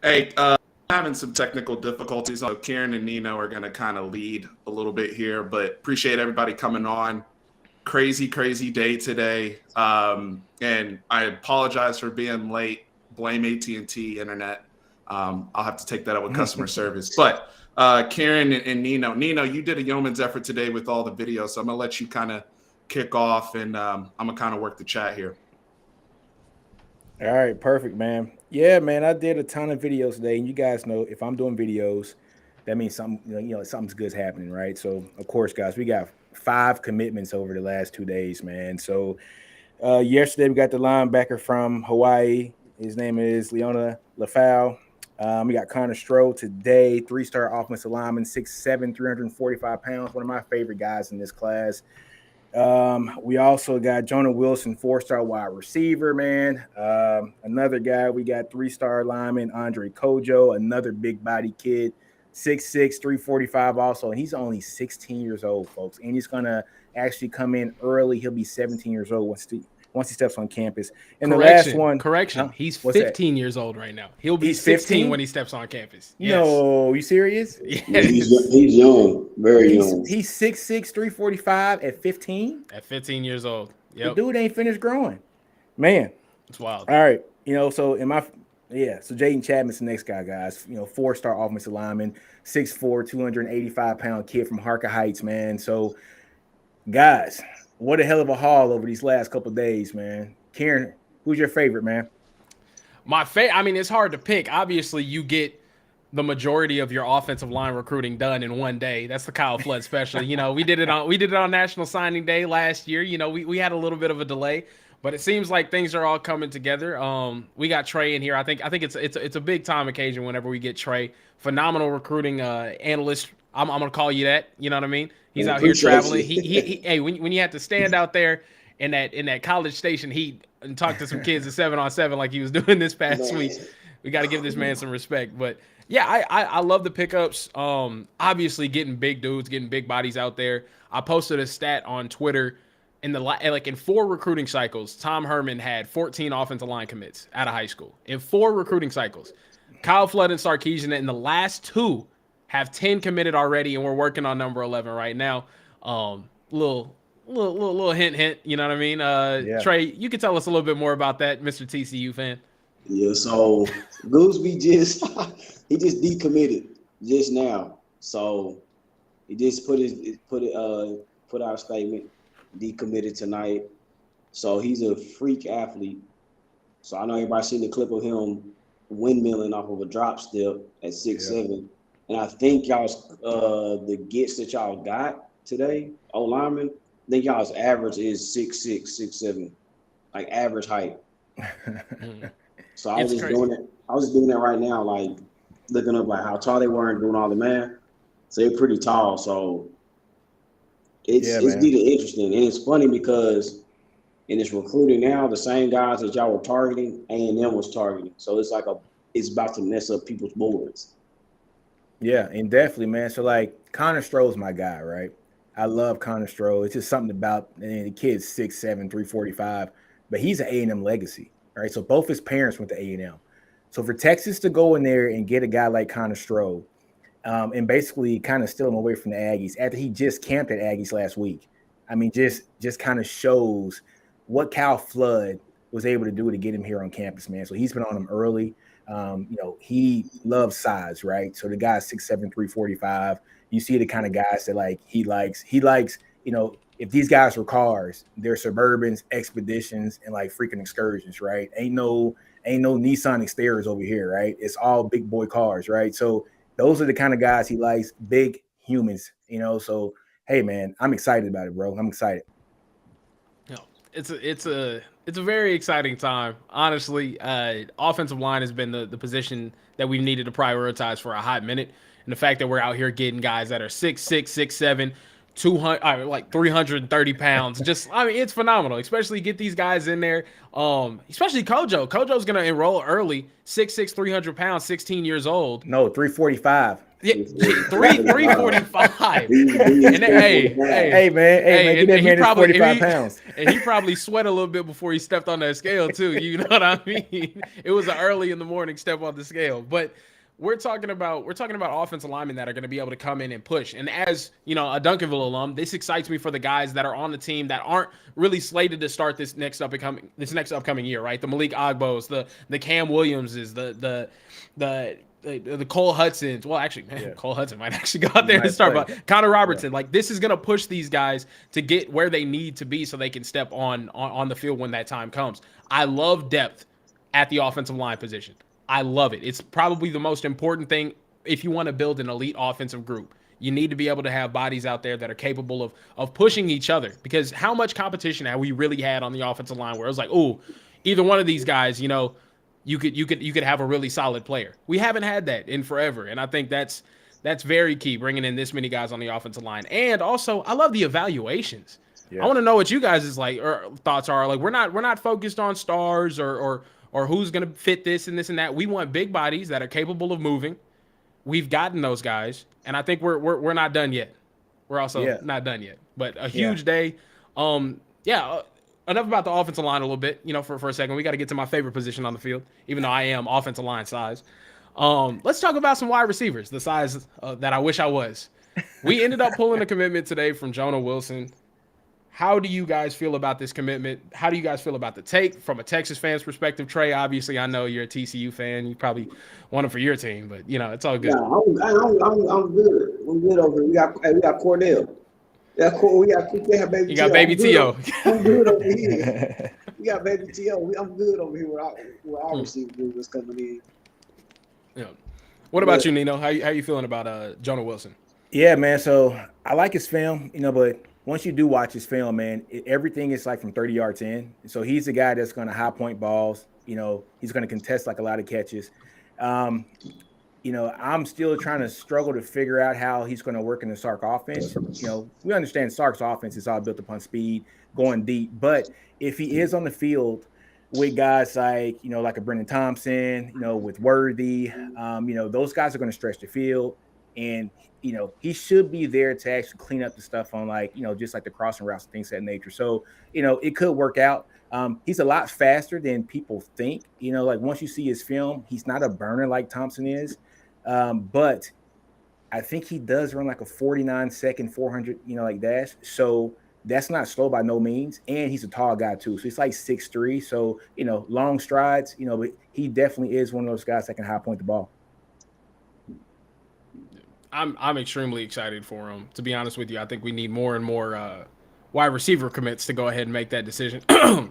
Hey, having some technical difficulties. Kieran and Nino are going to kind of lead a little bit here, but appreciate everybody coming on. Crazy, crazy day today. And I apologize for being late. Blame AT&T internet. I'll have to take that up with customer service. But Kieran and Nino, you did a yeoman's effort today with all the videos. So I'm going to let you kind of kick off, and I'm going to kind of work the chat here. All right, perfect, man. Yeah, man, I did a ton of videos today, and you guys know if I'm doing videos, that means something, something's good's happening, right? So, of course, guys, we got 5 commitments over the last 2 days, man. So, yesterday we got the linebacker from Hawaii. His name is Leona Lafau. We got Connor Stroh today, 3-star offensive lineman, 6'7", 345 pounds, one of my favorite guys in this class. We also got Jonah Wilson, 4-star wide receiver, man. Another guy, we got 3-star lineman Andre Kojo, another big body kid, 6'6", 345 also. And he's only 16 years old, folks. And he's going to actually come in early. He'll be 17 years old once he steps on campus. And the last one. Correction. He's What's that? 15 years old right now. He'll be He's 16 15? when he steps on campus. Yes. No, you serious? Yes. He's young, very young. He's 6'6", 345 at 15? At 15 years old. The Yep. dude ain't finished growing. Man. It's wild. All right. So so Jaden Chapman's the next guy, guys. 4-star offensive lineman, 6'4", 285-pound kid from Harker Heights, man. So, guys, what a hell of a haul over these last couple of days, man. Kieran, who's your favorite, man? It's hard to pick. Obviously, you get the majority of your offensive line recruiting done in one day. That's the Kyle Flood special. We did it on National Signing Day last year. We had a little bit of a delay, but it seems like things are all coming together. We got Trey in here. I think it's a big time occasion whenever we get Trey. Phenomenal recruiting analyst. I'm gonna call you that. You know what I mean? He's out here traveling. Hey, when you have to stand out there in that College Station heat and talk to some kids at 7-on-7 like he was doing this past week, we got to give this man some respect. But yeah, I love the pickups. Obviously getting big dudes, getting big bodies out there. I posted a stat on Twitter in 4 recruiting cycles. Tom Herman had 14 offensive line commits out of high school in 4 recruiting cycles. Kyle Flood and Sarkisian in the last 2 have 10 committed already, and we're working on number 11 right now. Little hint. You know what I mean? Yeah. Trey, you can tell us a little bit more about that, Mr. TCU fan. Yeah, so Gooseby he just decommitted just now. So he just put out a statement, decommitted tonight. So he's a freak athlete. So I know everybody seen the clip of him windmilling off of a drop step at 6'7". And I think y'all's the gets that y'all got today, lineman, I think y'all's average is 6'6", 6'7", like average height. So I was just doing it. I was just doing that right now, like looking up like how tall they were and doing all the math. So they're pretty tall. So it's getting interesting, and it's funny because in this recruiting now, the same guys that y'all were targeting, A&M was targeting. So it's about to mess up people's boards. Yeah, and definitely, man. So like Connor Stroh's my guy, right? I love Connor Stroh. It's just something about the kid's 6'7", 345, but he's an A&M legacy, right? So both his parents went to A&M. So for Texas to go in there and get a guy like Connor Stroh, and basically kind of steal him away from the Aggies after he just camped at Aggies last week, I mean, just kind of shows what Cal Flood was able to do to get him here on campus, man. So he's been on him early. He loves size, right? So the guy's 6'7", 345. You see the kind of guys that he likes, if these guys were cars, they're Suburbans, Expeditions, and like freaking Excursions, right? Ain't no Nissan Xtera's over here, right? It's all big boy cars, right? So those are the kind of guys he likes, big humans, so hey man, I'm excited about it, bro. I'm excited. It's a very exciting time. Honestly, offensive line has been the position that we've needed to prioritize for a hot minute. And the fact that we're out here getting guys that are 6'6", 6'7", 200, like 330 pounds. Just, I mean, it's phenomenal. Especially get these guys in there. Especially Kojo. Kojo's gonna enroll early. 6'6", 300 pounds, 16 years old. No, 345. Yeah, 345. And Hey man, get that man his 45 pounds. And he probably sweat a little bit before he stepped on that scale too. You know what I mean? It was an early in the morning step on the scale. But we're talking about offensive linemen that are going to be able to come in and push. And as you know, a Duncanville alum, this excites me for the guys that are on the team that aren't really slated to start this next upcoming year, right? The Malik Ogbos, the Cam Williamses, the Cole Hudsons. Well, actually, man, yeah. Cole Hudson might actually go out there and start. But Connor Robertson, like this is going to push these guys to get where they need to be so they can step on the field when that time comes. I love depth at the offensive line position. I love it. It's probably the most important thing if you want to build an elite offensive group. You need to be able to have bodies out there that are capable of pushing each other, because how much competition have we really had on the offensive line where it was like, oh, either one of these guys, you know, you could have a really solid player. We haven't had that in forever, and I think that's very key, bringing in this many guys on the offensive line. And also, I love the evaluations. Yeah. I want to know what you guys' thoughts are. Like, we're not focused on stars or who's going to fit this and this and that. We want big bodies that are capable of moving. We've gotten those guys, and I think we're not done yet. We're also not done yet. But a huge day. Enough about the offensive line a little bit, you know, for a second. We got to get to my favorite position on the field, even though I am offensive line size. Let's talk about some wide receivers, the size that I wish I was. We ended up pulling a commitment today from Jonah Wilson. How do you guys feel about this commitment? How do you guys feel about the take from a Texas fan's perspective? Trey, obviously, I know you're a TCU fan. You probably want him for your team, but, you know, it's all good. No, I'm good. I'm good over here. We got Cordell. We got baby. You got baby T.O. I'm good over here. We got baby T.O. I'm good over here with our receiver was coming in. Yeah. What about you, Nino? How you feeling about Jonah Wilson? Yeah, man. So I like his film, you know, but once you do watch his film, man, everything is like from 30 yards in. So he's a guy that's going to high point balls. You know, he's going to contest like a lot of catches. You know, I'm still trying to struggle to figure out how he's going to work in the Sark offense. You know, we understand Sark's offense is all built upon speed, going deep. But if he is on the field with guys like, you know, like a Brendan Thompson, you know, with Worthy, you know, those guys are going to stretch the field. And, you know, he should be there to actually clean up the stuff on, like, you know, just like the crossing routes and things of that nature. So, you know, it could work out. He's a lot faster than people think. You know, like once you see his film, he's not a burner like Thompson is. But I think he does run like a 49-second 400, you know, like dash. So that's not slow by no means. And he's a tall guy too. So he's like 6'3". So, you know, long strides, you know, but he definitely is one of those guys that can high point the ball. I'm extremely excited for him. To be honest with you, I think we need more and more wide receiver commits to go ahead and make that decision.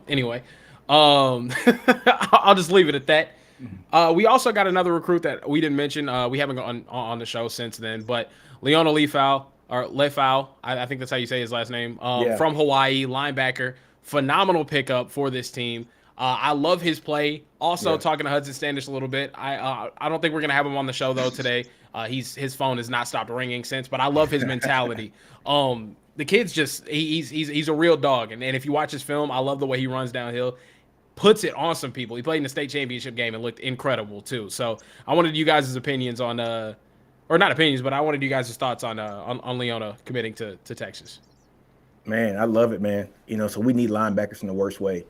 Anyway, I'll just leave it at that. We also got another recruit that we didn't mention. We haven't gone on the show since then, but Leona Lefau, I think that's how you say his last name, from Hawaii, linebacker, phenomenal pickup for this team. I love his play. Also, talking to Hudson Standish a little bit. I don't think we're gonna have him on the show though today. His phone has not stopped ringing since, but I love his mentality. The kid's just he's a real dog, and if you watch his film, I love the way he runs downhill. Puts it on some people. He played in the state championship game and looked incredible too. So I wanted you guys' opinions on, or not opinions, but I wanted you guys' thoughts on Leona committing to Texas. Man, I love it, man. You know, so we need linebackers in the worst way.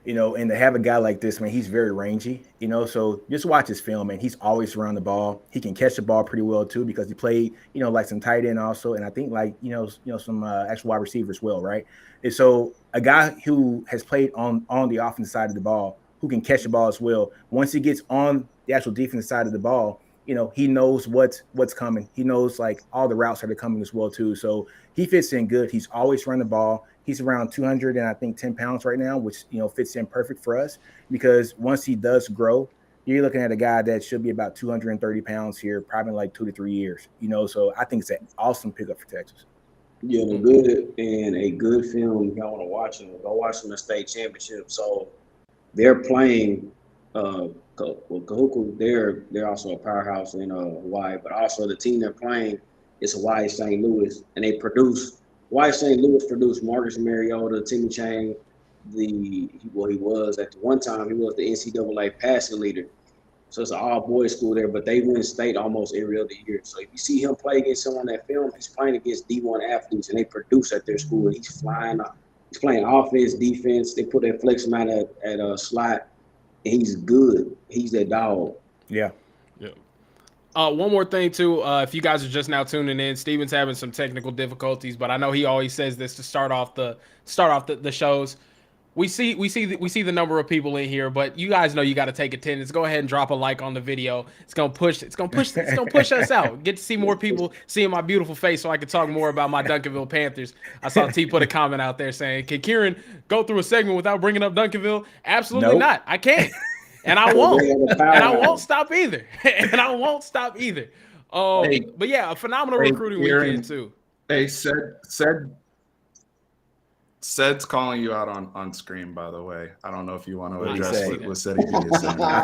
You know, and to have a guy like this, man, he's very rangy. You know, so just watch his film, man. He's always around the ball. He can catch the ball pretty well too because he played, you know, like some tight end also, and I think like you know some actual wide receiver as well, right? And so a guy who has played on the offensive side of the ball, who can catch the ball as well. Once he gets on the actual defensive side of the ball, you know, he knows what's coming. He knows like all the routes that are coming as well too. So he fits in good. He's always run the ball. He's around 200 and I think 10 pounds right now, which, you know, fits in perfect for us because once he does grow, you're looking at a guy that should be about 230 pounds here, probably in like 2 to 3 years, you know, so I think it's an awesome pickup for Texas. Yeah, a good film. If y'all want to watch them, go watch them in the state championship. So they're playing Kahuku. They're also a powerhouse in Hawaii, but also the team they're playing is Hawaii St. Louis, and they produce Why St. Louis produced Marcus Mariota, Timmy Chang. He was at the one time he was the NCAA passing leader. So it's an all boys school there, but they win state almost every other year. So if you see him play against someone on that film, he's playing against D1 athletes, and they produce at their school. He's flying up. He's playing offense, defense. They put that flex man at a slot, and he's good. He's that dog. Yeah. Yeah. One more thing too. If you guys are just now tuning in, Steven's having some technical difficulties, but I know he always says this to start off the shows. We see the number of people in here, but you guys know you got to take attendance. Go ahead and drop a like on the video. It's gonna push us out. Get to see more people seeing my beautiful face, so I can talk more about my Duncanville Panthers. I saw T put a comment out there saying, "Can Kieran go through a segment without bringing up Duncanville?" Absolutely not. I can't, and I won't, and I won't stop either. But yeah, a phenomenal recruiting weekend too. Hey, Sed's calling you out on screen, by the way. I don't know if you want to address what Sedi B is saying.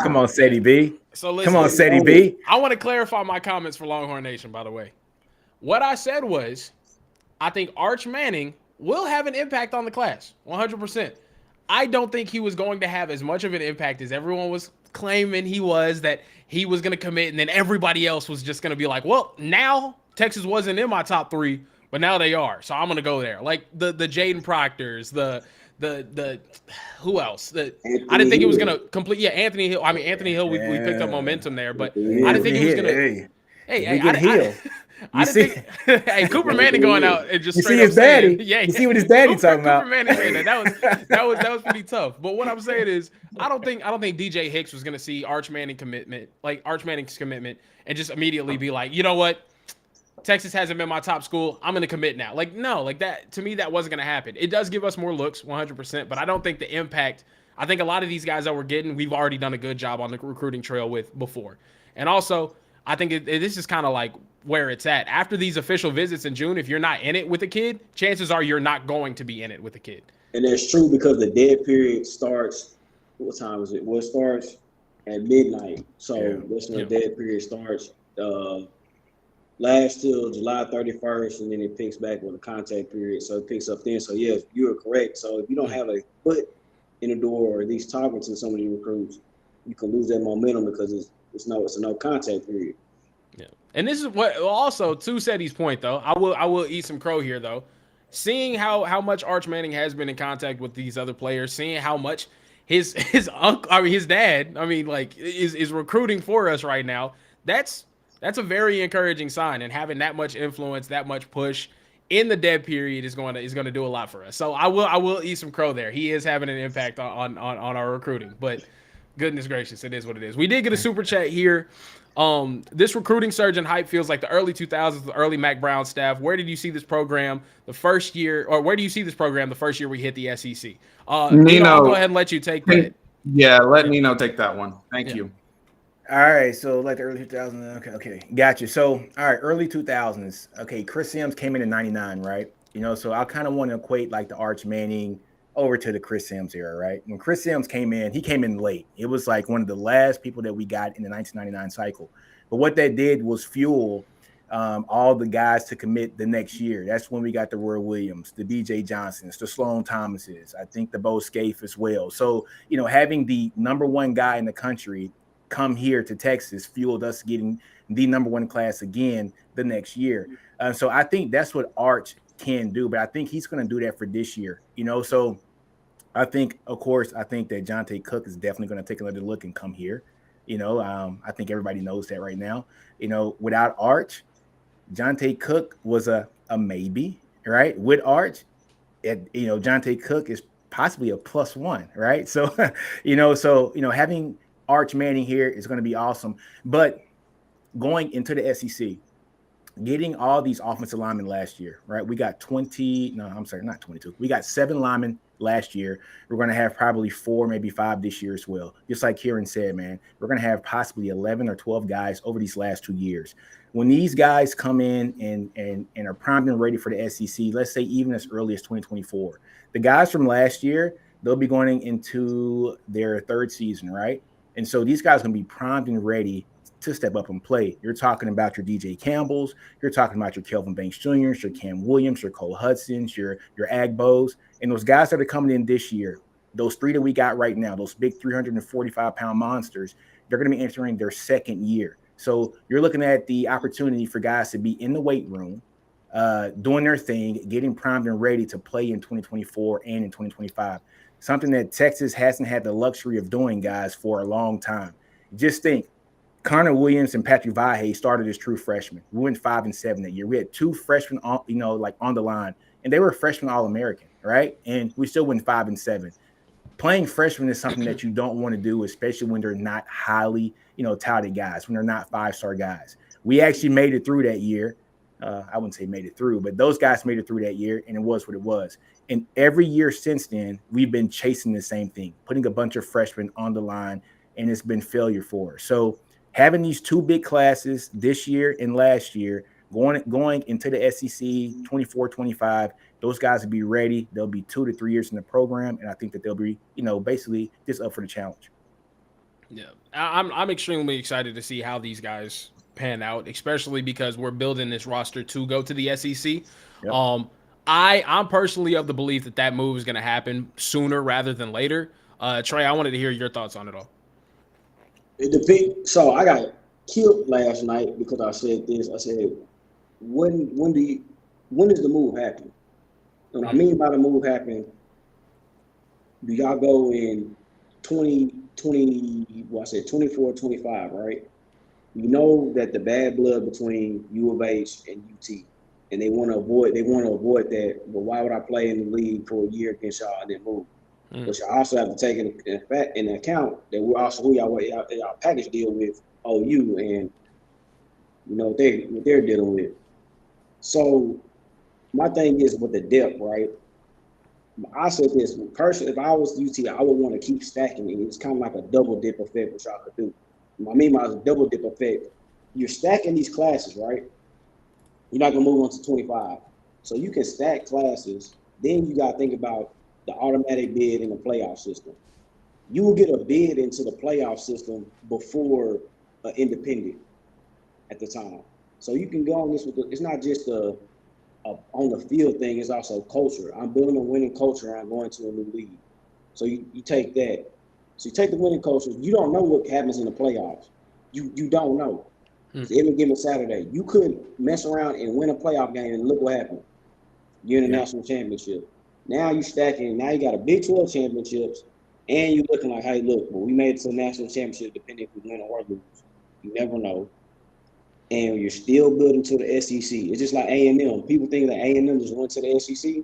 Come on, Sedi B. So listen, come on, Sedi B. I want to clarify my comments for Longhorn Nation, by the way. What I said was, I think Arch Manning will have an impact on the class, 100%. I don't think he was going to have as much of an impact as everyone was claiming he was, that he was going to commit, and then everybody else was just going to be like, well, now Texas wasn't in my top 3, but now they are, so I'm gonna go there. Like the Jaden Proctors, the who else? I didn't think it was gonna complete. Yeah, Anthony Hill. I mean, Anthony Hill. We picked up momentum there, but I didn't think it was gonna. I didn't think. Hey, Cooper Manning going out and just straight see his daddy. Yeah, you see what his daddy talking about. Cooper Manning saying that was pretty tough. But what I'm saying is, I don't think DJ Hicks was gonna see Arch Manning's commitment, and just immediately be like, you know what? Texas hasn't been my top school. I'm going to commit now. Like, no, like that, to me, that wasn't going to happen. It does give us more looks, 100%, but I don't think the impact, I think a lot of these guys that we're getting, we've already done a good job on the recruiting trail with before. And also, I think this is kind of like where it's at. After these official visits in June, if you're not in it with a kid, chances are you're not going to be in it with a kid. And that's true because the dead period starts, what time is it? Well, it starts at midnight. So that's when the dead period starts. Lasts till July 31st, and then it picks back with a contact period. So it picks up then. So, yeah, you are correct. So if you don't have a foot in the door or at least talking to some of the recruits, you can lose that momentum because it's a no contact period. Yeah. And this is what also, to Seti's point, though, I will eat some crow here, though. Seeing how much Arch Manning has been in contact with these other players, seeing how much his dad, is recruiting for us right now, that's a very encouraging sign, and having that much influence, that much push in the dead period is going to do a lot for us. So I will eat some crow there. He is having an impact on our recruiting, but goodness gracious, it is what it is. We did get a super chat here. This recruiting surge and hype feels like the early 2000s, the early Mac Brown staff. Where did you see this program the first year, or where do you see this program the first year we hit the SEC? Nino, I'll go ahead and let you take that. Yeah, let Nino take that one. Thank you. All right, so like the early 2000s, okay, gotcha. So, all right, early 2000s, okay, Chris Sims came in 99, right? So I kind of want to equate like the Arch Manning over to the Chris Sims era, right? When Chris Sims came in, he came in late. It was like one of the last people that we got in the 1999 cycle. But what that did was fuel all the guys to commit the next year. That's when we got the Roy Williams, the DJ Johnsons, the Sloan Thomases, I think the Bo Scaife as well. So, having the number one guy in the country come here to Texas fueled us getting the number one class again the next year. So I think that's what Arch can do, but I think he's going to do that for this year, so I think that Jonte Cook is definitely going to take another look and come here. I think everybody knows that right now. Without Arch, Jonte Cook was a maybe, right? With Arch, Jonte Cook is possibly a +1, right? So, having Arch Manning here is going to be awesome. But going into the SEC, getting all these offensive linemen last year, right? We got not 22. We got 7 linemen last year. We're going to have probably 4, maybe 5 this year as well. Just like Kieran said, man, we're going to have possibly 11 or 12 guys over these last 2 years. When these guys come in and are primed and ready for the SEC, let's say even as early as 2024, the guys from last year, they'll be going into their 3rd season, right? And so these guys are going to be primed and ready to step up and play. You're talking about your DJ Campbells, you're talking about your Kelvin Banks Jr.'s, your Cam Williams, your Cole Hudsons, your Agbos, and those guys that are coming in this year, those three that we got right now, those big 345-pound monsters, they're going to be entering their second year. So you're looking at the opportunity for guys to be in the weight room, doing their thing, getting primed and ready to play in 2024 and in 2025. Something that Texas hasn't had the luxury of doing, guys, for a long time. Just think, Connor Williams and Patrick Vahe started as true freshmen. We went 5-7 that year. We had two freshmen on, on the line, and they were freshmen All-American, right? And we still went 5-7. Playing freshmen is something that you don't want to do, especially when they're not highly, touted guys, when they're not five-star guys. We actually made it through that year. I wouldn't say made it through, but those guys made it through that year, and it was what it was. And every year since then, we've been chasing the same thing, putting a bunch of freshmen on the line, and it's been failure for us. So having these two big classes this year and last year, going into the SEC 24-25, those guys will be ready. They'll be 2 to 3 years in the program, and I think that they'll be, basically just up for the challenge. Yeah, I'm extremely excited to see how these guys pan out, especially because we're building this roster to go to the SEC. Yep. I'm personally of the belief that move is going to happen sooner rather than later. Trey, I wanted to hear your thoughts on it all. It depends. So I got killed last night because I said this. I said, when does the move happen? And I mean by the move happen, do y'all go in 24, 25, right? You know that the bad blood between U of H and UT, and they want to avoid that. Well, why would I play in the league for a year against y'all and then move? But you also have to take in account that we're also who y'all package deal with OU and what they're dealing with. So my thing is with the depth, right? I said this personally. If I was UT, I would want to keep stacking it. It's kind of like a double dip effect, which y'all could do. I mean by the double dip effect, you're stacking these classes, right? You're not gonna move on to 25, so you can stack classes. Then you gotta think about the automatic bid in the playoff system. You will get a bid into the playoff system before an independent at the time. So you can go on this it's not just a on the field thing, it's also culture. I'm building a winning culture, I'm going to a new league. So you take that. So you take the winning culture, you don't know what happens in the playoffs. You don't know. So every given Saturday, you could mess around and win a playoff game and look what happened. You're in the national championship. Now you stacking. Now you got a Big 12 championships, and you're looking like, hey, look, well, we made it to the national championship, depending if we win or lose. You never know. And you're still building to the SEC. It's just like A&M. People think that A&M just went to the SEC,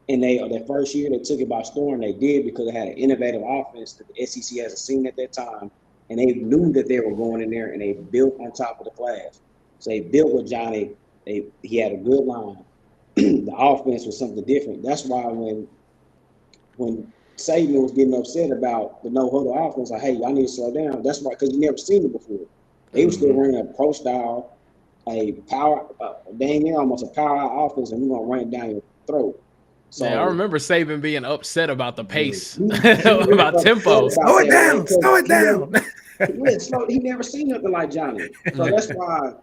and their first year they took it by storm. They did because they had an innovative offense that the SEC hasn't seen at that time, and they knew that they were going in there, and they built on top of the class. So they built with Johnny. He had a good line. The offense was something different. That's why when Saban was getting upset about the no-huddle offense, like, hey, y'all need to slow down. That's why, because you never seen it before. They were still running a pro style, a power, dang near almost a power out offense, and we're gonna run it down your throat. So I remember Saban being upset about the pace, about tempo. Slow it down. He never seen nothing like Johnny. So that's why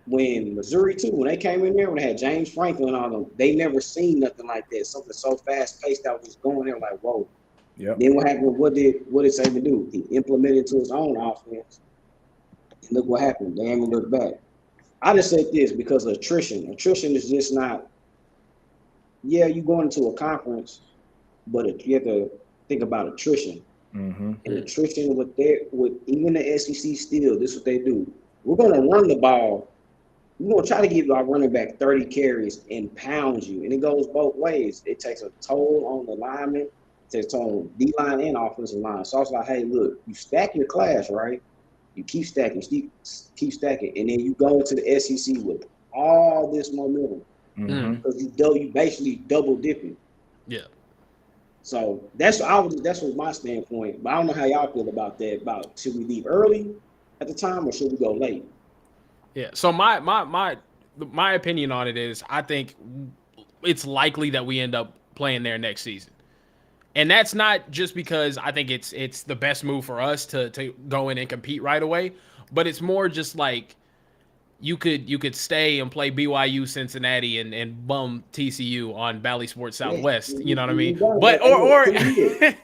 when Missouri too, when they came in there, when they had James Franklin on them, they never seen nothing like that. Something so fast paced that was just going there like, whoa. Yep. Then what happened? What did Saban do? He implemented it to his own offense. And look what happened. They haven't looked back. I just said this because of attrition. Attrition is just not, you going into a conference, but you have to think about attrition. Mm-hmm. And attrition with even the SEC still, this is what they do. We're going to run the ball. We're going to try to give our running back 30 carries and pound you. And it goes both ways. It takes a toll on the lineman. It takes a toll on D-line and offensive line. So I was like, hey, look, you stack your class, right? You keep stacking, and then you go into the SEC with all this momentum because you basically double dipping. Yeah. So that was my standpoint. But I don't know how y'all feel about that. About should we leave early at the time or should we go late? Yeah. So my opinion on it is I think it's likely that we end up playing there next season. And that's not just because I think it's the best move for us to go in and compete right away, but it's more just like you could stay and play BYU, Cincinnati, and bum TCU on Bally Sports Southwest. You know what I mean? But or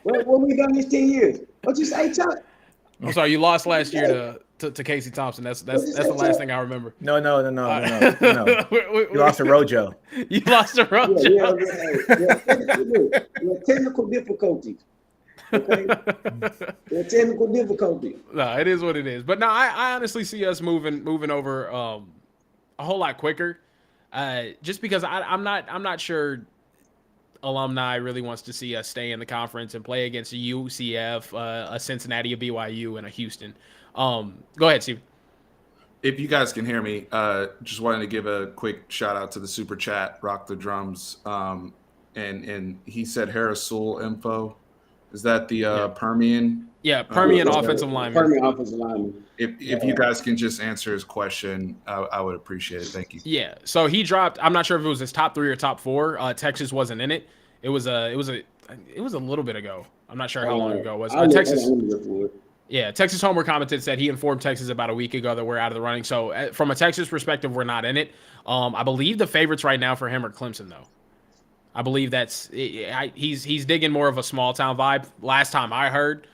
what we done this 10 years? What you say, Chuck? I'm sorry, you lost last year to Casey Thompson. That's the last thing I remember. No. You lost to Rojo. You lost to Rojo. Yeah, technical difficulties. Okay. The technical difficulty. No, it is what it is. But no, I honestly see us moving over a whole lot quicker. Just because I'm not sure alumni really wants to see us stay in the conference and play against a UCF, a Cincinnati, a BYU, and a Houston. Go ahead, Steve. If you guys can hear me, just wanted to give a quick shout out to the super chat, Rock the Drums. And he said Harris Sewell info. Is that the Permian? Yeah, Permian offensive lineman. Permian offensive lineman. If you guys can just answer his question, I would appreciate it. Thank you. Yeah. So he dropped. I'm not sure if it was his top 3 or top 4. Texas wasn't in it. It was a little bit ago. I'm not sure how long ago it was. Texas. Yeah, Texas Homer commented, said he informed Texas about a week ago that we're out of the running. So from a Texas perspective, we're not in it. I believe the favorites right now for him are Clemson, though. I believe he's digging more of a small town vibe. Last time I heard,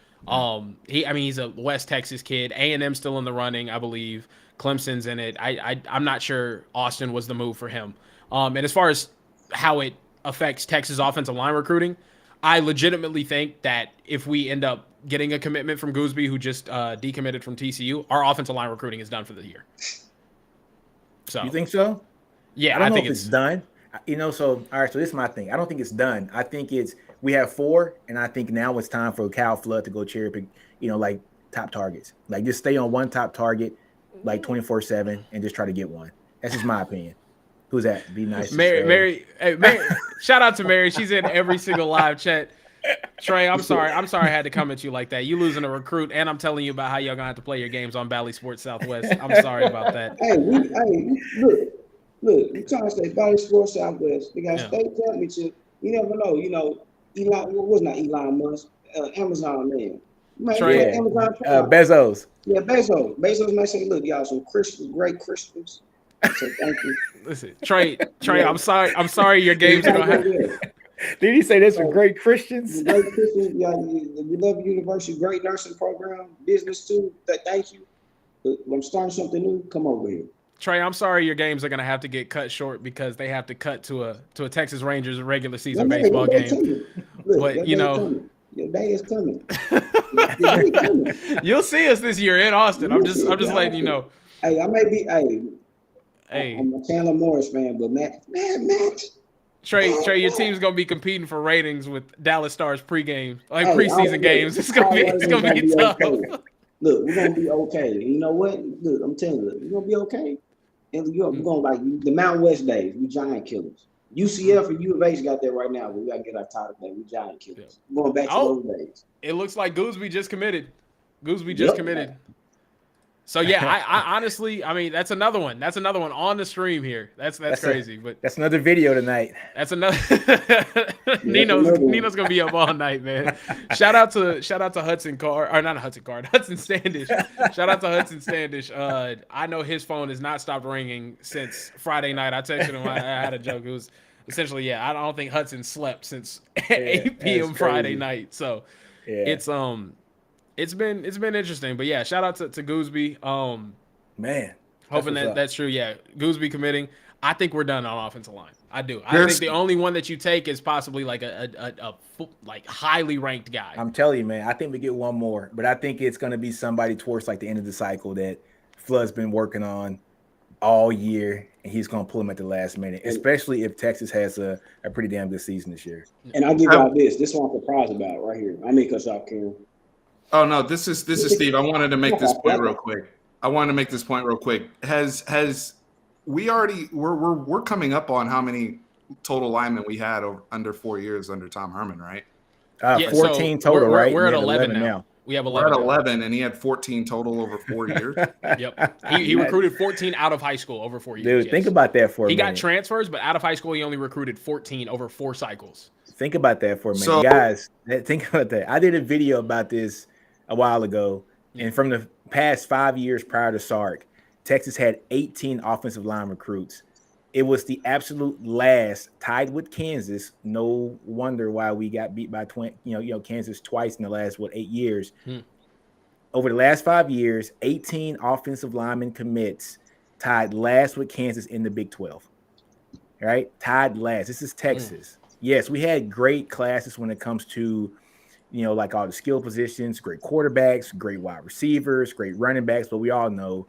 he's a West Texas kid. A&M's still in the running, I believe. Clemson's in it. I'm not sure Austin was the move for him. And as far as how it affects Texas offensive line recruiting, I legitimately think that if we end up getting a commitment from Gooseby, who just decommitted from TCU, our offensive line recruiting is done for the year. So you think so? Yeah, I don't know if it's done. So all right. So this is my thing. I don't think it's done. I think we have 4, and I think now it's time for Cal Flood to go cherry pick. Like top targets. Like just stay on one top target, like 24/7, and just try to get one. That's just my opinion. Who's that? Be nice. Mary. Shout out to Mary. She's in every single live chat. Trey, I'm sorry I had to come at you like that. You losing a recruit, and I'm telling you about how y'all gonna have to play your games on Bally Sports Southwest. I'm sorry about that. Look, we're trying to say Bally Sports Southwest. They got state championship. You never know. Elon was not Elon Musk. Amazon man. Trey, Amazon Bezos. Yeah, Bezos. Bezos might say, "Look, y'all, some Christians, great Christians." So thank you. Listen, Trey, I'm sorry. Your games are gonna have. Did he say there's some great Christians? Great Christians. We love University. Great nursing program. Business too. Thank you. But when I'm starting something new, come over here. Trey, I'm sorry your games are going to have to get cut short because they have to cut to a Texas Rangers regular season baseball game. Look, but your day is coming. You'll see us this year in Austin. I'm just letting you know. Hey, I may be I'm a Chandler Morris fan, but Matt. Trey, your team's gonna be competing for ratings with Dallas Stars preseason games. It's gonna be tough. Okay. Look, we're gonna be okay. And you know what? Look, I'm telling you, we're gonna be okay. And we're gonna like the Mountain West days. We giant killers. UCF and U of H got that right now, but we gotta get our title back. We giant killers. We're going back to those days. It looks like Gooseby just committed. Committed. So yeah, I honestly, that's another one. That's another one on the stream here. That's crazy. But that's another video tonight. That's another. Nino's gonna be up all night, man. Shout out to Hudson Standish. Shout out to Hudson Standish. I know his phone has not stopped ringing since Friday night. I texted him. I had a joke. It was essentially, I don't think Hudson slept since 8 p.m. Friday night. So It's been interesting, but yeah, shout out to Gooseby. Man, hoping that's true. Yeah, Gooseby committing. I think we're done on offensive line. I do. I think the only one that you take is possibly like a highly ranked guy. I'm telling you, man. I think we get one more, but I think it's going to be somebody towards like the end of the cycle that Flood's been working on all year, and he's going to pull him at the last minute, especially if Texas has a pretty damn good season this year. And I'll give y'all this. This one I'm surprised about right here. I mean, because y'all care. Oh no, this is Steve. I wanted to make this point real quick. We're coming up on how many total linemen we had under 4 years under Tom Herman, right? 14 total, right? We're at 11 now. We have 11. We're at 11, and he had 14 total over 4 years. Yep. He recruited 14 out of high school over 4 years. Dude, yes. Think about that for a minute. He got transfers, but out of high school, he only recruited 14 over 4 cycles. Think about that for a minute. Guys, think about that. I did a video about this a while ago. And from the past 5 years prior to Sark, Texas had 18 offensive line recruits. It was the absolute last, tied with Kansas. No wonder why we got beat by Kansas twice in the last 8 years. Over the last 5 years, 18 offensive linemen commits, tied last with Kansas in the Big 12. Right? Tied last. This is Texas. Yes, we had great classes when it comes to, like all the skill positions, great quarterbacks, great wide receivers, great running backs, but we all know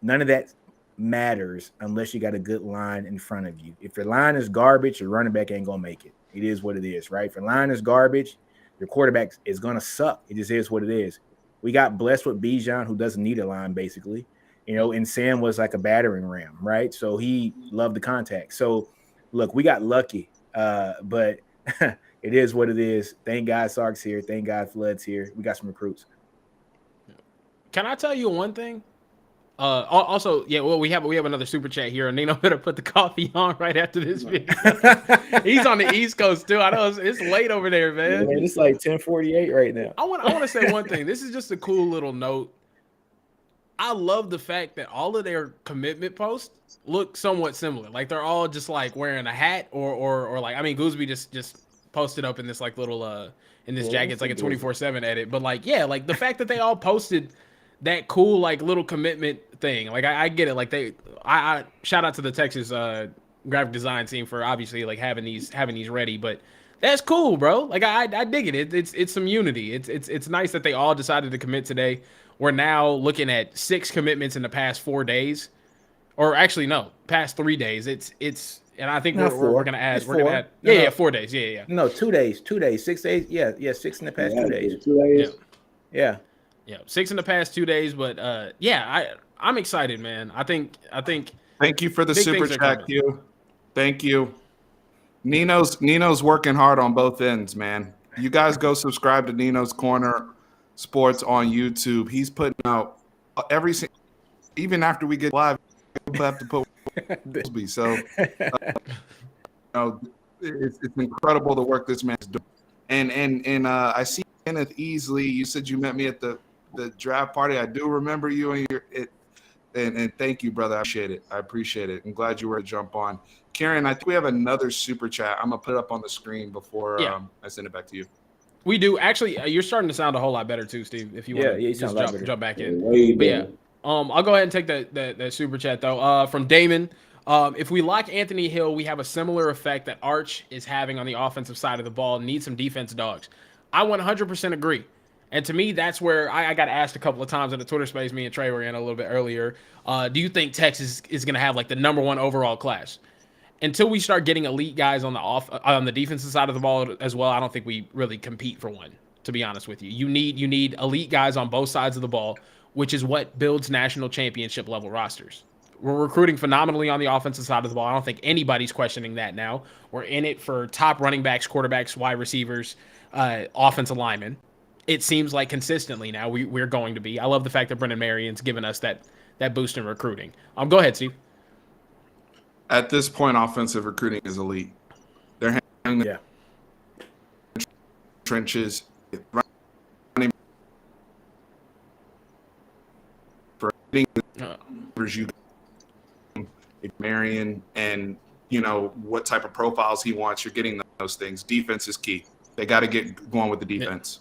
none of that matters unless you got a good line in front of you. If your line is garbage, your running back ain't gonna make it. It is what it is, right? If your line is garbage, your quarterback is gonna suck. It just is what it is. We got blessed with Bijan, who doesn't need a line, basically. And Sam was like a battering ram, right? So he loved the contact. So look, we got lucky, but it is what it is. Thank God Sark's here. Thank God Flood's here. We got some recruits. Can I tell you one thing? Also, we have another super chat here, and Nino better put the coffee on right after this video. He's on the East Coast too. I know it's late over there, man. It's like 10:48 right now. I want to say one thing. This is just a cool little note. I love the fact that all of their commitment posts look somewhat similar. Like they're all just like wearing a hat or like, I mean, Gooseby just posted up in this like little in this jacket. It's like a 24/7 edit, but like like the fact that they all posted that cool like little commitment thing. Like I get it. Like I shout out to the Texas graphic design team for obviously like having these ready, but that's cool, bro. Like I dig it. It's some unity. It's nice that they all decided to commit today. We're now looking at 6 commitments in the past 4 days, or actually no, past 3 days. It's and I think we're gonna add. We're gonna add. 4 days. Yeah. No, 2 days. 2 days. 6 days. Yeah. 6 in the past 2 days. 2 days. Yeah. 6 in the past 2 days, but I'm excited, man. I think. Thank you for the super chat, Q. Thank you. Nino's working hard on both ends, man. You guys go subscribe to Nino's Corner Sports on YouTube. He's putting out even after we get live, we'll have to put Billsby. So it's incredible the work this man's doing. And I see Kenneth Easley. You said you met me at the draft party. I do remember you and thank you, brother. I appreciate it. I'm glad you were to jump on. Karen, I think we have another super chat. I'm gonna put it up on the screen before I send it back to you. We do actually. You're starting to sound a whole lot better too, Steve. If you want to just jump back in. I'll go ahead and take that super chat though. From Damon. If we lock Anthony Hill, we have a similar effect that Arch is having on the offensive side of the ball. Need some defense dogs. I 100% agree. And to me, that's where I got asked a couple of times in the Twitter space. Me and Trey were in a little bit earlier. Do you think Texas is going to have like the #1 overall class? Until we start getting elite guys on the defensive side of the ball as well, I don't think we really compete for one. To be honest with you, you need elite guys on both sides of the ball, which is what builds national championship level rosters. We're recruiting phenomenally on the offensive side of the ball. I don't think anybody's questioning that now. We're in it for top running backs, quarterbacks, wide receivers, offensive linemen. It seems like consistently now we're going to be. I love the fact that Brendan Marion's given us that boost in recruiting. Go ahead, Steve. At this point, offensive recruiting is elite. They're handling the trenches, running for Marion, and what type of profiles he wants. You're getting those things. Defense is key. They got to get going with the defense.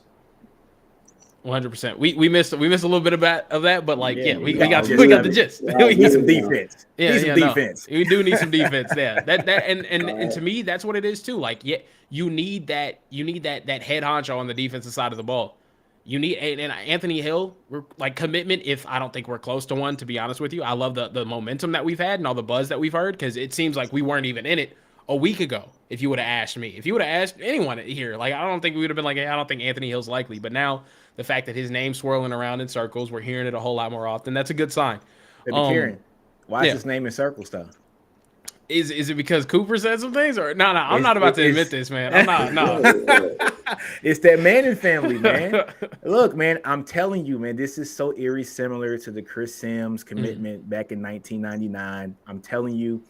100%. We missed a little bit of that, but we got the gist. We need some defense. Defense. We do need some defense. Yeah, and to me, that's what it is too. Like, you need that head honcho on the defensive side of the ball. You need and Anthony Hill, like commitment. If I don't think we're close to one, to be honest with you, I love the momentum that we've had and all the buzz that we've heard, because it seems like we weren't even in it a week ago. If you would have asked me, if you would have asked anyone here, like I don't think we would have been like, hey, I don't think Anthony Hill's likely. But now the fact that his name's swirling around in circles, we're hearing it a whole lot more often. That's a good sign. Karen, why is his name in circles though? Is it because Cooper said some things, or no? I'm not about to admit this, man. I'm not. No. It's that Manning family, man. Look, man, I'm telling you, man, this is so eerie similar to the Chris Sims commitment back in 1999. I'm telling you,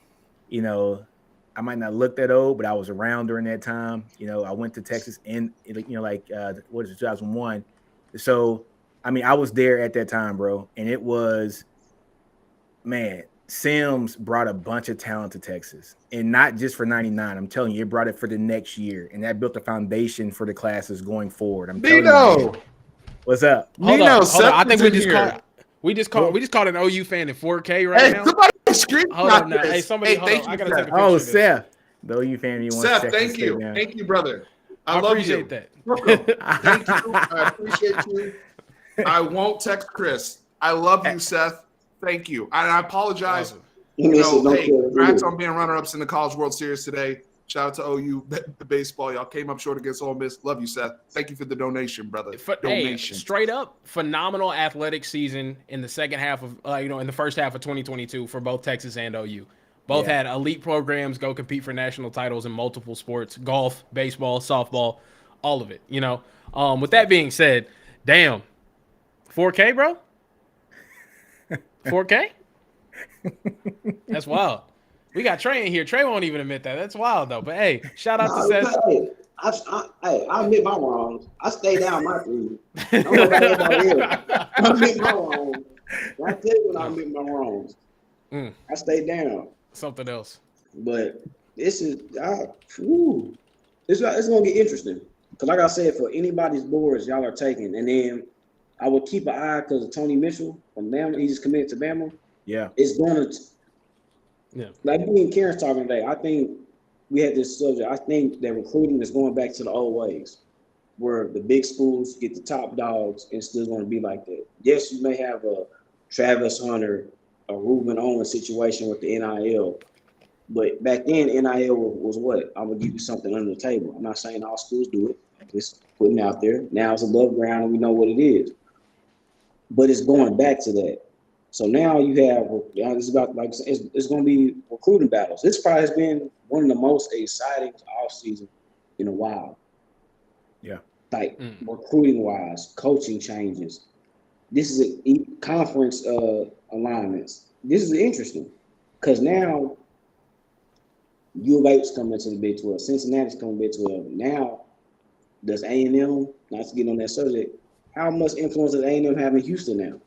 I might not look that old, but I was around during that time. I went to Texas in, 2001. So I mean, I was there at that time, bro, and it was, man, Sims brought a bunch of talent to Texas, and not just for 99. I'm telling you, it brought it for the next year, and that built a foundation for the classes going forward. I'm telling you, Nino, man. What's up? Hold Nino, on. Seth I think is we in just here. called an OU fan in 4K right Hey, now. somebody screenshot Hold up now. this. Hey, somebody, hold thank on. I you, gotta Seth. take a picture Oh, of this. Seth. Though you fan me 1 Seth, second. thank stay you. down. Thank you, brother. I love appreciate you. that. Welcome. Thank you. I appreciate you. I won't text Chris. I love you, Seth. Thank you. And I apologize. Awesome. You Listen, know, don't hey, care. congrats on being runner-ups in the College World Series today. Shout out to OU baseball. Y'all came up short against Ole Miss. Love you, Seth. Thank you for the donation, brother. Hey, Donation. straight up, phenomenal athletic season in the second half of, in the first half of 2022 for both Texas and OU. Both had elite programs go compete for national titles in multiple sports: golf, baseball, softball, all of it. With that being said, damn, 4K, bro, 4K. That's wild. We got Trey in here. Trey won't even admit that. That's wild though. But hey, shout out to Seth. I admit my wrongs. I stay down my three. I don't know about everybody else. I admit my wrongs. I tell you when I admit my wrongs. I stay down. Something else. But this is, it's gonna get interesting. Because like I said, for anybody's boards y'all are taking, and then I would keep an eye because of Tony Mitchell from Bama. He just committed to Bama. Yeah, it's gonna. Like me and Karen's talking today, I think we had this subject. I think that recruiting is going back to the old ways, where the big schools get the top dogs, and still going to be like that. Yes, you may have a Travis Hunter, a Ruben Owens situation with the NIL, but back then NIL was what? I'm gonna give you something under the table. I'm not saying all schools do it. Just putting it out there. Now it's above ground, and we know what it is. But it's going back to that. So now you have, it's about like it's going to be recruiting battles. This probably has been one of the most exciting off season in a while. Yeah, like recruiting wise, coaching changes. This is a conference alignments. This is interesting because now U of H's coming into the Big 12, Cincinnati's coming to Big 12. Now, does A&M? Not to get on that subject. How much influence does A&M have in Houston now?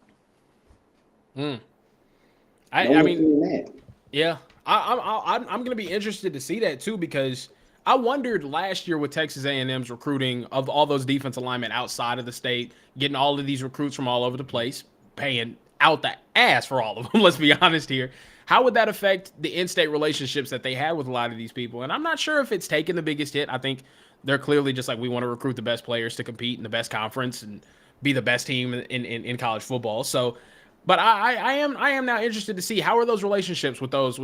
I mean, yeah, I'm going to be interested to see that too, because I wondered last year with Texas A&M's recruiting of all those defensive linemen outside of the state, getting all of these recruits from all over the place, paying out the ass for all of them. Let's be honest here. How would that affect the in-state relationships that they had with a lot of these people? And I'm not sure if it's taken the biggest hit. I think they're clearly just like, we want to recruit the best players to compete in the best conference and be the best team in college football. So, but I am now interested to see how are those relationships with those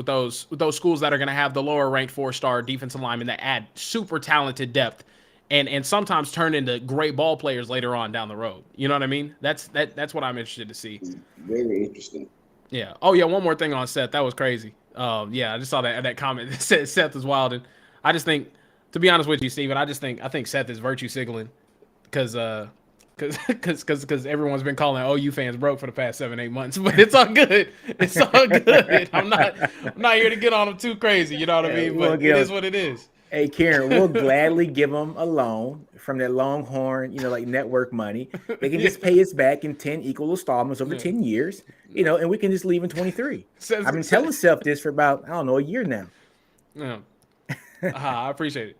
schools that are going to have the lower ranked 4-star defensive linemen that add super talented depth and sometimes turn into great ball players later on down the road. You know what I mean? That's what I'm interested to see. Very interesting. Yeah. Oh yeah. One more thing on Seth. That was crazy. Yeah, I just saw that comment that said Seth is wild, and I just think, to be honest with you, Steven, I think Seth is virtue signaling because everyone's been calling OU fans broke for the past 7-8 months, but it's all good. It's all good. I'm not here to get on them too crazy. You know what I mean? But it is what it is. Hey, Karen, we'll gladly give them a loan from that Longhorn, like network money. They can just pay us back in 10 equal installments over 10 years, and we can just leave in 23. I've been telling Seth this for about, a year now. Yeah. I appreciate it.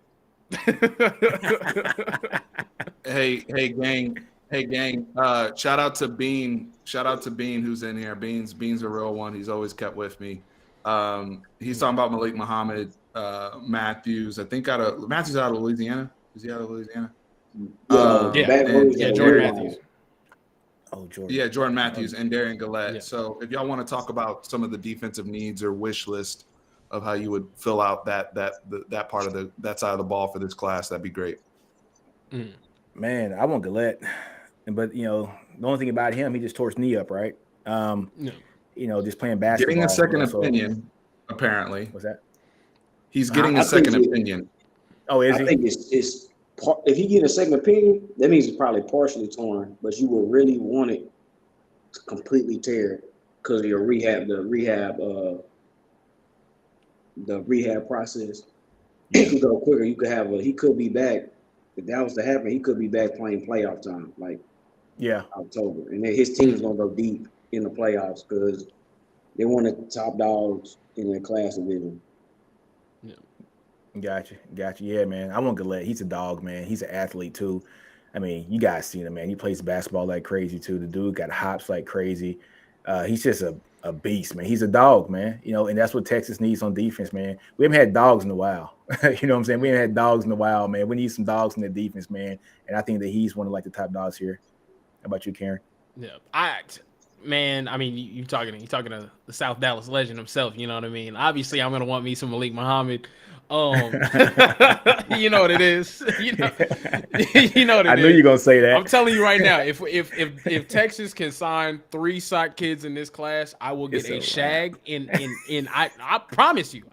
Hey gang. Shout out to Bean. Who's in here. Bean's a real one. He's always kept with me. He's talking about Malik Muhammad, Matthews. I think Matthews out of Louisiana. Is he out of Louisiana? Jordan Matthews. Oh, Jordan. Yeah, Jordan Matthews and Darian Gillette. Yeah. So if y'all want to talk about some of the defensive needs or wish list of how you would fill out that part of that side of the ball for this class, that'd be great. Man, I want Gillette, but the only thing about him, he just tore his knee up, right? Just playing basketball. Getting a second opinion, apparently. What's that? He's getting a second opinion. Oh, is he? I think it's if you get a second opinion, that means it's probably partially torn, but you will really want it to completely tear because of your the rehab process. It could go quicker. You could have he could be back. If that was to happen, he could be back playing playoff time. Like Yeah. October, and then his team's gonna go deep in the playoffs because they one of the top dogs in their class division. Gotcha. Yeah, man. I want Gillette. He's a dog, man. He's an athlete too. I mean, you guys seen him, man. He plays basketball like crazy too. The dude got hops like crazy. He's just a beast, man. He's a dog, man. And that's what Texas needs on defense, man. We haven't had dogs in a while. You know what I'm saying? We haven't had dogs in a while, man. We need some dogs in the defense, man. And I think that he's one of like the top dogs here. How about you, Karen? Yeah, I mean, you talking to the South Dallas legend himself. You know what I mean? Obviously, I'm gonna want me some Malik Muhammad. You know what it is. You know what it is. I knew you were gonna say that. I'm telling you right now, if Texas can sign 3 sock kids in this class, I will get a shag. I promise you.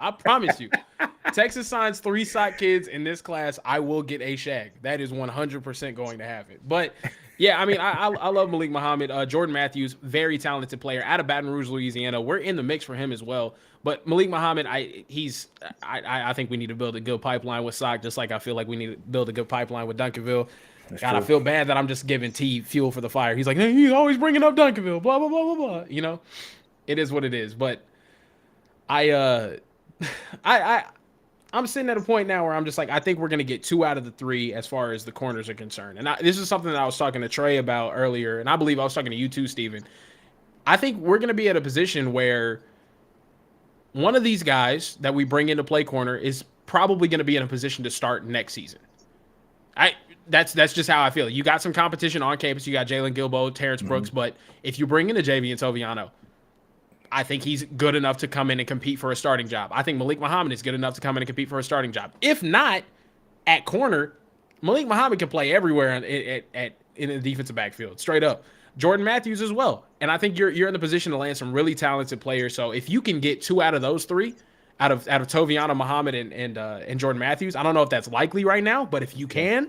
Texas signs 3 sock kids in this class, I will get a shag. That is 100% going to happen. But yeah, I mean, I love Malik Muhammad. Jordan Matthews, very talented player out of Baton Rouge, Louisiana. We're in the mix for him as well. But Malik Muhammad, I think we need to build a good pipeline with Sock, just like I feel like we need to build a good pipeline with Duncanville. God, I feel bad that I'm just giving T fuel for the fire. He's like, hey, he's always bringing up Duncanville, blah, blah, blah, blah, blah. You know, it is what it is. But I'm sitting at a point now where I'm just like, I think we're going to get 2 out of the 3 as far as the corners are concerned. And this is something that I was talking to Trey about earlier, and I believe I was talking to you too, Steven. I think we're going to be at a position where one of these guys that we bring into play corner is probably going to be in a position to start next season. That's just how I feel. You got some competition on campus. You got Jalen Gilbo, Terrence Brooks, but if you bring in a JV and Toviano, I think he's good enough to come in and compete for a starting job. I think Malik Muhammad is good enough to come in and compete for a starting job. If not, at corner, Malik Muhammad can play everywhere in the defensive backfield, straight up. Jordan Matthews as well. And I think you're in the position to land some really talented players. So if you can get 2 out of those 3, out of Toviano, Muhammad, and Jordan Matthews, I don't know if that's likely right now, but if you can,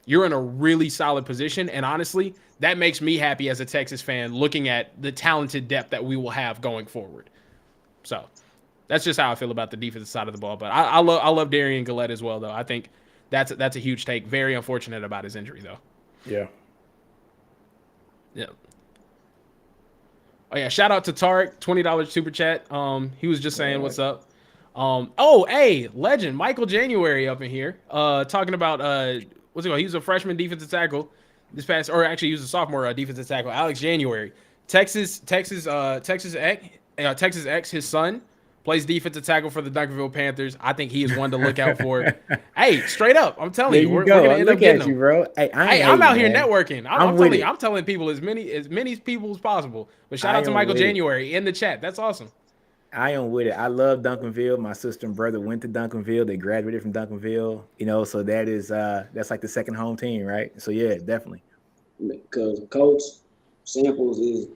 you're in a really solid position. And honestly, that makes me happy as a Texas fan looking at the talented depth that we will have going forward. So that's just how I feel about the defensive side of the ball. But I love Darian Gillette as well, though. I think that's a huge take. Very unfortunate about his injury, though. Yeah. Yeah. Oh yeah, shout out to Tarek, $20 super chat. He was just saying what's up. Hey, legend Michael January up in here. Talking about what's it called? He was a freshman defensive tackle this past, or actually he was a sophomore defensive tackle. Alex January, Texas X, his son plays defensive tackle for the Duncanville Panthers. I think he is one to look out for. Hey, straight up, I'm telling you, we're gonna end up getting him, bro. Hey, I'm out here networking. I'm telling people as many people as possible. But shout out to Michael January in the chat. That's awesome. I am with it. I love Duncanville. My sister and brother went to Duncanville. They graduated from Duncanville. So that is that's like the second home team, right? So yeah, definitely. Because Coach Samples is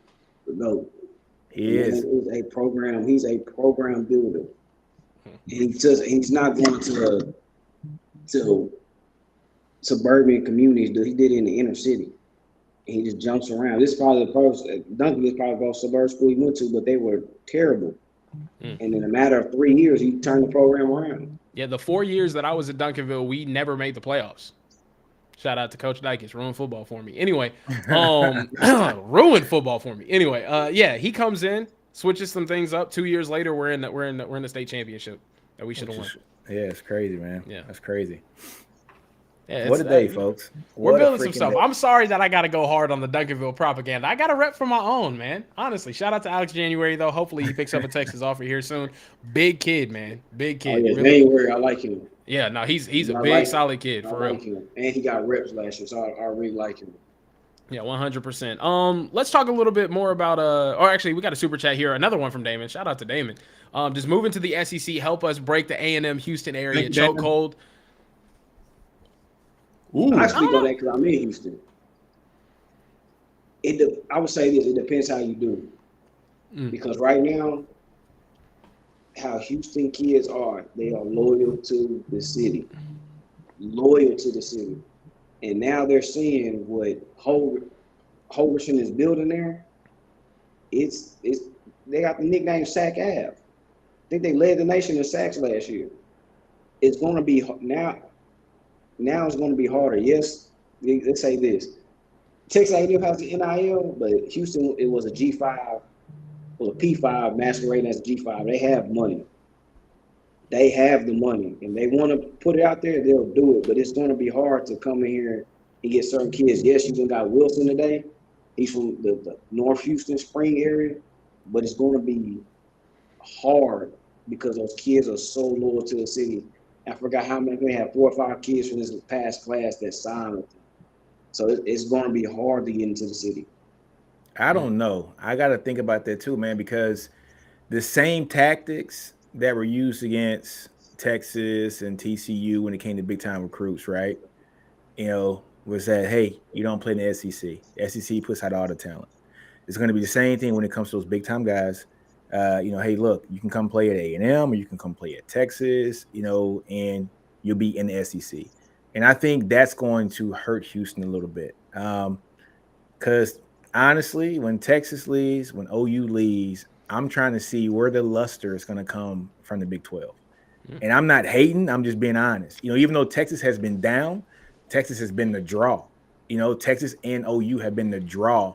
the GOAT. He's a program builder. He's not going to suburban communities. He did it in the inner city. He just jumps around. This is probably the first Duncan is probably the suburban school he went to, but they were terrible. And in a matter of 3 years, he turned the program around. Yeah, the 4 years that I was at Duncanville, we never made the playoffs. Shout out to Coach Dykes, ruined football for me. Anyway, ruined football for me. Anyway, yeah, he comes in, switches some things up. 2 years later, we're in the state championship that we should have won. Yeah, it's crazy, man. Yeah, that's crazy. Yeah, what a day, folks. We're building some stuff. I'm sorry that I got to go hard on the Duncanville propaganda. I got to rep for my own, man. Honestly, shout out to Alex January, though. Hopefully he picks up a Texas offer here soon. Big kid, man. Big kid. Oh, yeah, really. January, I like him. Yeah, no, he's a big, solid kid, for real. Him. And he got reps last year, so I really like him. Yeah, 100%. Let's talk a little bit more about or actually we got a super chat here, another one from Damon. Shout out to Damon. Just moving to the SEC, help us break the A&M Houston area chokehold. I speak on that because I'm in Houston. I would say this, it depends how you do it. Because right now, how Houston kids are, they are loyal to the city. And now they're seeing what Holgerson is building there. They got the nickname Sack Ave. I think they led the nation in sacks last year. It's going to be now it's going to be harder. Yes, let's say this. Texas A&M has the NIL, but Houston, it was a G5, was a P5 masquerading as a G5. They have money. They have the money, and they want to put it out there, they'll do it. But it's going to be hard to come in here and get certain kids. Yes, you got Wilson today. He's from the North Houston Spring area, but it's going to be hard because those kids are so loyal to the city. I forgot how many. They have 4 or 5 kids from this past class that signed with them. So it's going to be hard to get into the city. I don't know. I got to think about that too, man, because the same tactics that were used against Texas and TCU when it came to big time recruits, right? You know, was that, hey, you don't play in the SEC. The SEC puts out all the talent. It's going to be the same thing when it comes to those big time guys. You know, hey, look, you can come play at A&M or you can come play at Texas, you know, and you'll be in the SEC. And I think that's going to hurt Houston a little bit. Because honestly, when Texas leaves, when OU leaves, I'm trying to see where the luster is going to come from the Big 12. And I'm not hating. I'm just being honest. You know, even though Texas has been down, Texas has been the draw. You know, Texas and OU have been the draw.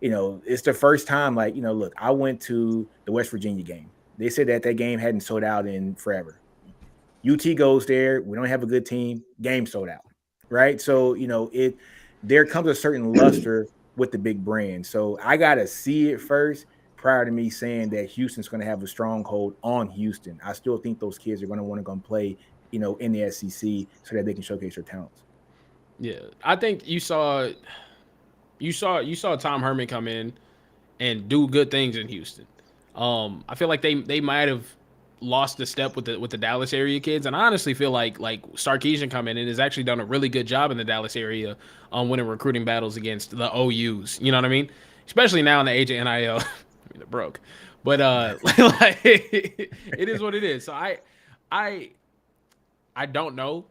You know, it's the first time, like, you know, look, I went to the West Virginia game. They said that game hadn't sold out in forever. UT goes there. We don't have a good team. Game sold out, right? So, you know, there comes a certain luster with the big brand. So I got to see it first prior to me saying that Houston's going to have a stronghold on Houston. I still think those kids are going to want to go and play, you know, in the SEC so that they can showcase their talents. Yeah, I think you saw Tom Herman come in and do good things in Houston. I feel like they might have lost the step with the Dallas area kids, and I honestly feel like Sarkisian come in and has actually done a really good job in the Dallas area winning recruiting battles against the OUs. You know what I mean? Especially now in the age of NIL. I mean, they're broke, but like, it is what it is. So I don't know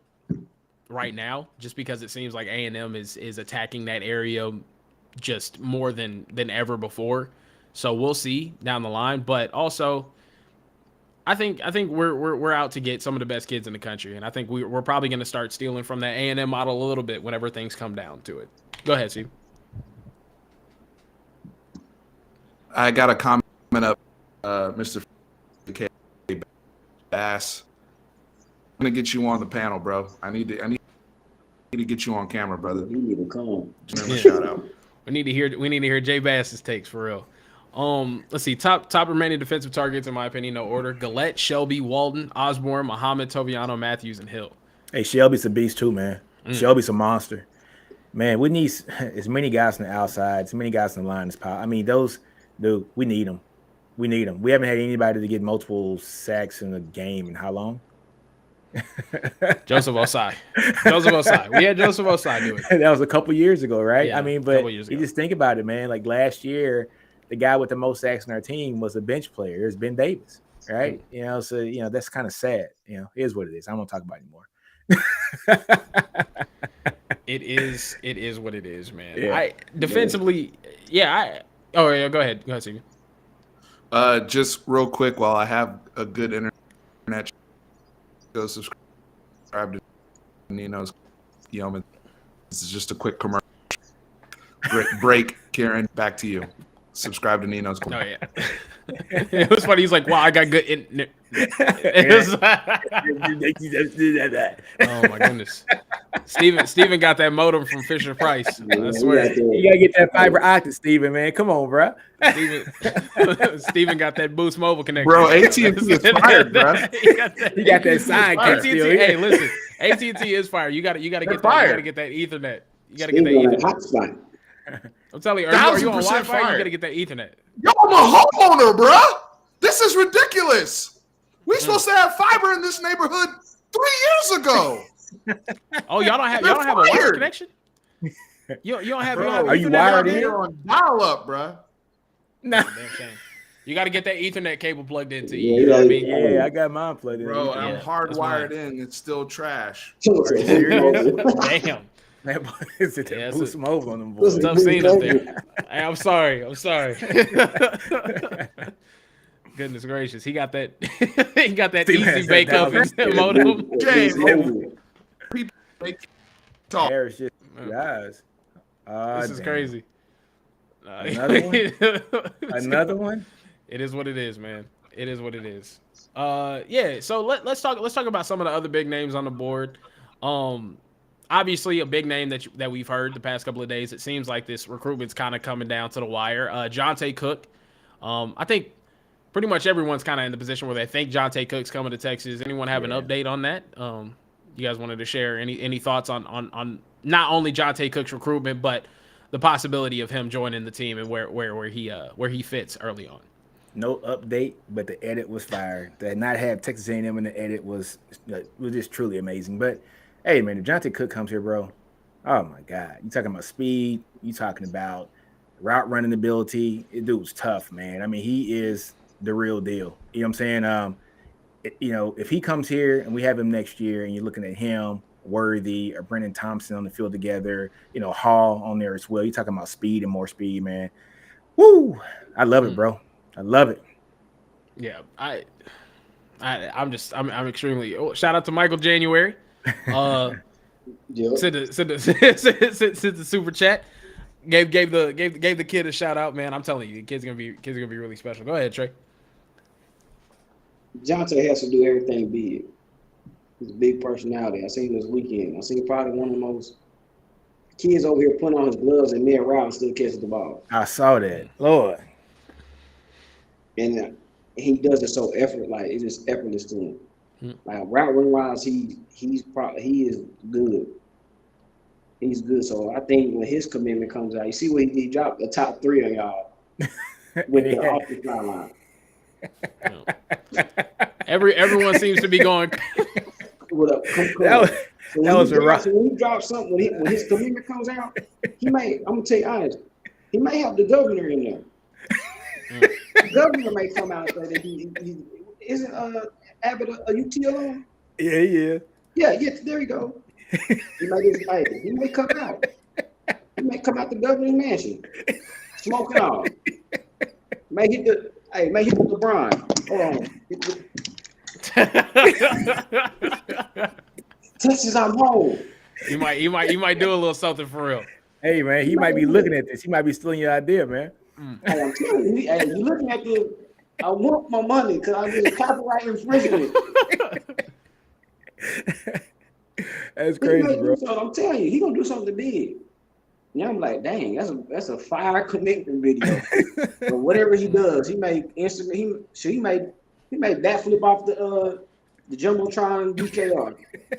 right now, just because it seems like A&M is attacking that area just more than ever before. So we'll see down the line. But also, I think we're out to get some of the best kids in the country, and I think we're probably going to start stealing from that A&M model a little bit whenever things come down to it. Go ahead, Steve. I got a comment up, Mr. K. Bass. I'm gonna get you on the panel, bro. I need to get you on camera, brother. You need to come. Just a shout out. We need to hear Jay Bass's takes for real. Let's see. Top remaining defensive targets, in my opinion, no order: Gillette, Shelby, Walden, Osborne, Muhammad, Toviano, Matthews, and Hill. Hey, Shelby's a beast too, man. Shelby's a monster. Man, we need as many guys on the outside, as many guys on the line as possible. I mean, we need them. We need them. We haven't had anybody to get multiple sacks in a game in how long? Joseph Osai. We had Joseph Osai do it. That was a couple years ago, right? Yeah, I mean, but you just think about it, man. Like last year, the guy with the most sacks on our team was a bench player. It was Ben Davis, right? You know, so you know that's kind of sad. You know, it is what it is. I don't want to talk about it anymore. It is what it is, man. Yeah. Defensively, go ahead, Steve. Just real quick, while I have a good internet, go subscribe to Nino's Yeoman. This is just a quick commercial break. Karen, back to you. Subscribe to Nino's. Oh yeah. It was funny. He's like, "Wow, I got good internet." Oh my goodness. Steven got that modem from Fisher Price. I swear. You gotta get that fiber optic, Steven, man. Come on, bro. Steven got that Boost Mobile connection. Bro, AT&T is fired, bro. He got that sign. AT&T, hey, listen, AT&T is fired. You gotta get that. You gotta get that Ethernet. You gotta get that Ethernet. I'm telling you, are you on Wi-Fi? You gotta get that Ethernet. Yo, I'm a homeowner, bro. This is ridiculous. We supposed to have fiber in this neighborhood 3 years ago. Oh, y'all don't have a wireless connection? You don't have. Are you wired in? On dial up, bro. No. Damn shame. You got to get that Ethernet cable plugged into you. You know what I mean? Yeah, I got mine plugged in. Bro, I'm hardwired in. It's still trash. Damn. That boy is it Boost Mobile on them boys. Tough scene up there. Hey, I'm sorry. Goodness gracious, he got that. He got that easy bake oven modem. Talk. Harris just guys. This is damn. crazy. Another one? Another one? It is what it is, man. It is what it is. Yeah. So let's talk about some of the other big names on the board. Obviously a big name that we've heard the past couple of days. It seems like this recruitment's kind of coming down to the wire. Jonte Cook. I think pretty much everyone's kind of in the position where they think Jonte Cook's coming to Texas. Anyone have an update on that? You guys wanted to share any thoughts on not only Jonte Cook's recruitment, but the possibility of him joining the team and where he fits early on? No update, but the edit was fire. To not have Texas A&M in the edit was just truly amazing. But hey, man, if Jonte Cook comes here, bro, oh my God, you talking about speed? You talking about route running ability? It dude's tough, man. I mean, he is the real deal. You know what I'm saying? If he comes here and we have him next year, and you're looking at him, Worthy or Brennan Thompson on the field together, Hall on there as well. You're talking about speed and more speed, man. Woo! I love it, bro. I love it. Yeah, I'm extremely. Shout out to Michael January. Sent the super chat. Gave the kid a shout out, man. I'm telling you, the kid's gonna be really special. Go ahead, Trey. Jonte has to do everything big. He's a big personality. I seen him this weekend. I seen probably one of the most kids over here putting on his gloves and mid route and still catching the ball. I saw that, Lord. And he does it so it's just effortless to him. Like route run wise, he is good. He's good. So I think when his commitment comes out, you see what he dropped the top 3 on y'all with the offensive line. Everyone seems to be going. That was a rock. So when he drops something, when his commitment comes out, I'm gonna tell you honest, he may have the governor in there. The governor may come out and say that he isn't Abbott a UT alone? Yeah. Yeah, there you go. He may come out. He may come out the governor's mansion, smoking all. May hit the LeBron. Hold on. Texas, I'm home. You might do a little something for real. Hey man, he might be looking at this. He might be stealing your idea, man. Hey, I'm telling you, you're looking at this. I want my money because I did copyright infringement. That's crazy, bro. I'm telling you, he gonna do something big. And I'm like, dang, that's a fire commitment video. But whatever he does, he made backflip off the Jumbotron DKR.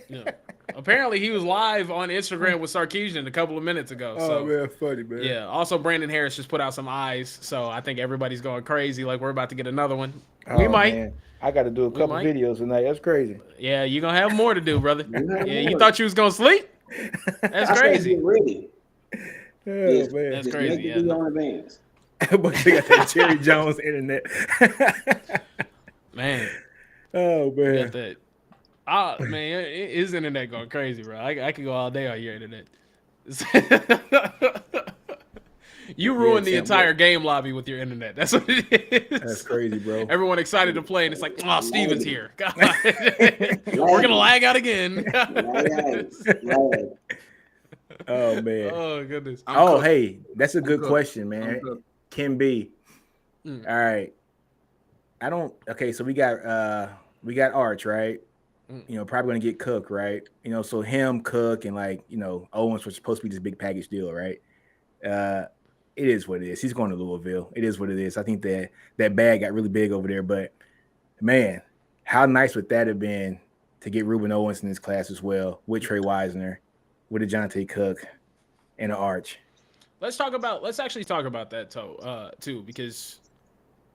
Yeah. Apparently, he was live on Instagram with Sarkisian a couple of minutes ago. Oh, man, funny, man. Yeah. Also, Brandon Harris just put out some eyes, so I think everybody's going crazy. Like we're about to get another one. We might. Man. I got to do a couple videos tonight. That's crazy. Yeah, you're gonna have more to do, brother. You thought you was gonna sleep? That's crazy. Get ready. Oh, man. That's crazy. Yeah. On advance. But they got that Jerry Jones internet. Man. Oh man. You got that. Man, his internet going crazy, bro. I could go all day on your internet. You ruined the entire game lobby with your internet. That's what it is. That's crazy, bro. Everyone excited to play, and it's like, oh, Steven's here. God. We're gonna lag out again. Oh man. Oh goodness. Hey, that's a good question, man. Kim B. All right. Okay, so we got Arch, right? Probably gonna get Cook, right? So him, Cook, and Owens was supposed to be this big package deal, right? It is what it is. He's going to Louisville. It is what it is. I think that bag got really big over there, but man, how nice would that have been to get Ruben Owens in this class as well, with Trey Wisner, with a Jonte Cook, and an Arch. Let's actually talk about that too, because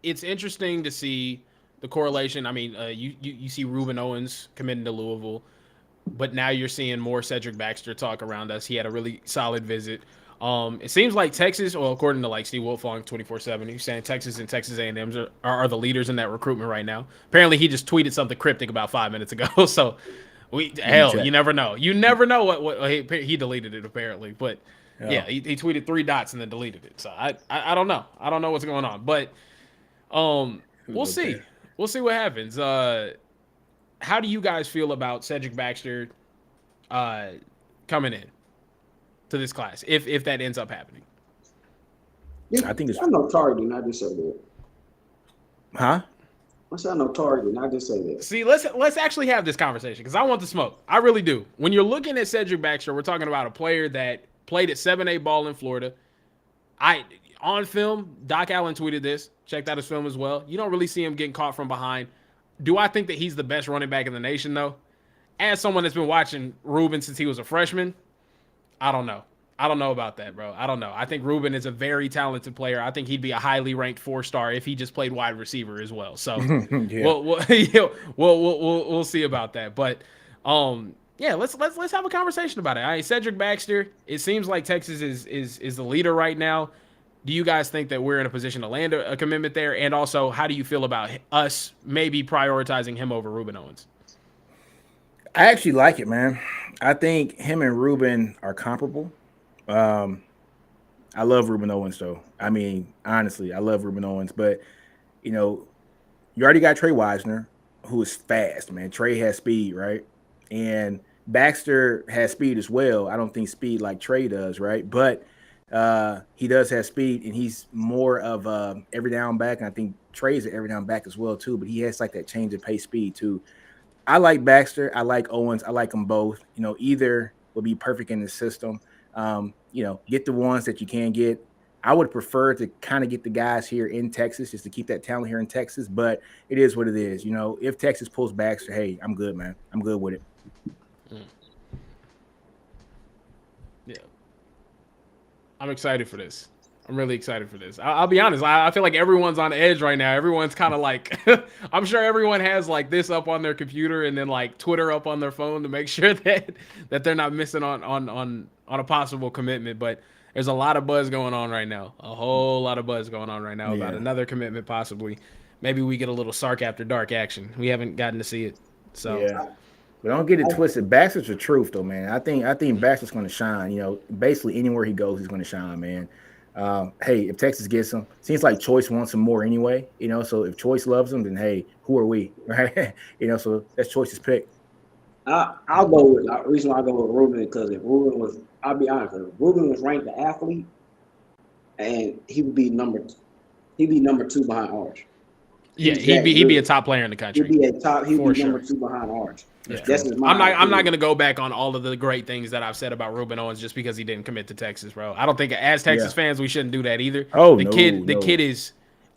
it's interesting to see the correlation. I mean, you see Ruben Owens committing to Louisville, but now you're seeing more Cedric Baxter talk around us. He had a really solid visit. It seems like Texas, well, according to Steve Wiltfong 24/7, he's saying Texas and Texas A&M are the leaders in that recruitment right now. Apparently, he just tweeted something cryptic about 5 minutes ago. So, you never know. You never know what he deleted it apparently, but yeah, he tweeted 3 dots and then deleted it. So I don't know. I don't know what's going on, but we'll see. We'll see what happens. How do you guys feel about Cedric Baxter coming in to this class if that ends up happening? Yeah, I think it's I know targeting. I just say that. huh? I said I know targeting. I just say that. See, let's actually have this conversation because I want the smoke. I really do. When you're looking at Cedric Baxter, we're talking about a player that played at 7A ball in Florida. On film, Doc Allen tweeted this. Checked out his film as well. You don't really see him getting caught from behind. Do I think that he's the best running back in the nation, though? As someone that's been watching Ruben since he was a freshman, I don't know. I don't know about that, bro. I don't know. I think Ruben is a very talented player. I think he'd be a highly ranked 4-star if he just played wide receiver as well. So Yeah. we'll see about that. But yeah, let's have a conversation about it. Cedric Baxter, it seems like Texas is the leader right now. Do you guys think that we're in a position to land a commitment there? And also, how do you feel about us maybe prioritizing him over Ruben Owens? I actually like it, man. I think him and Ruben are comparable. I love Ruben Owens, though. I mean, honestly, I love Ruben Owens. But, you already got Trey Wisner, who is fast, man. Trey has speed, right? And Baxter has speed as well. I don't think speed like Trey does, right? But he does have speed, and he's more of every down back. And I think Trey's an every down back as well, too. But he has like that change of pace speed, too. I like Baxter. I like Owens. I like them both. Either would be perfect in the system. Get the ones that you can get. I would prefer to kind of get the guys here in Texas just to keep that talent here in Texas. But it is what it is. If Texas pulls Baxter, hey, I'm good, man. I'm good with it. Yeah. I'm excited for this. I'm really excited for this. I'll be honest. I feel like everyone's on edge right now. Everyone's kind of like, I'm sure everyone has like this up on their computer and then like Twitter up on their phone to make sure that they're not missing on a possible commitment. But there's a lot of buzz going on right now. A whole lot of buzz going on right now about another commitment possibly. Maybe we get a little Sark After Dark action. We haven't gotten to see it. So yeah. But don't get it twisted. Baxter's the truth, though, man. I think Baxter's going to shine. Basically anywhere he goes, he's going to shine, man. Hey, if Texas gets him, seems like Choice wants him more anyway. So if Choice loves him, then hey, who are we, right? So that's Choice's pick. I'll go with the reason why I go with Ruben because if Ruben was, I'll be honest, if Ruben was ranked the athlete, and he would be number 2 behind Arch. Yeah, he'd be a top player in the country. He'd be number 2 behind Arch. Yeah. I'm not gonna go back on all of the great things that I've said about Ruben Owens just because he didn't commit to Texas, bro. I don't think as Texas fans we shouldn't do that either. Oh, the kid is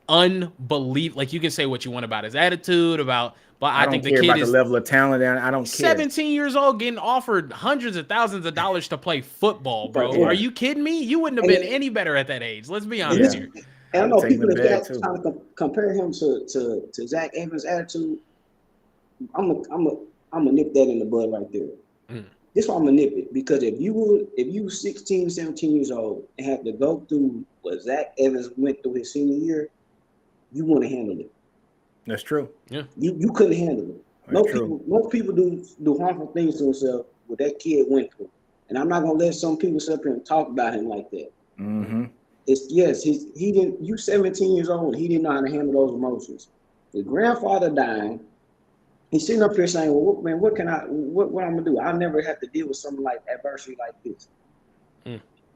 unbelievable. Like you can say what you want about his attitude, but I think the kid is the level of talent. And I don't care. 17 years old, getting offered hundreds of thousands of dollars to play football, bro. Yeah. Are you kidding me? You wouldn't have been any better at that age. Let's be honest here. And I know people that trying to compare him to Zach Evans' attitude. I'm gonna nip that in the bud right there. This is why I'm gonna nip it because if you 16, 17 years old and have to go through what Zach Evans went through his senior year, you want to handle it. That's true. Yeah, you couldn't handle it. Most people do harmful things to themselves. What that kid went through, and I'm not gonna let some people sit up here and talk about him like that. Mm-hmm. He didn't. You 17 years old. He didn't know how to handle those emotions. His grandfather dying. He's sitting up here saying, "Well, man, what I'm gonna do? I'll never have to deal with something like adversity like this."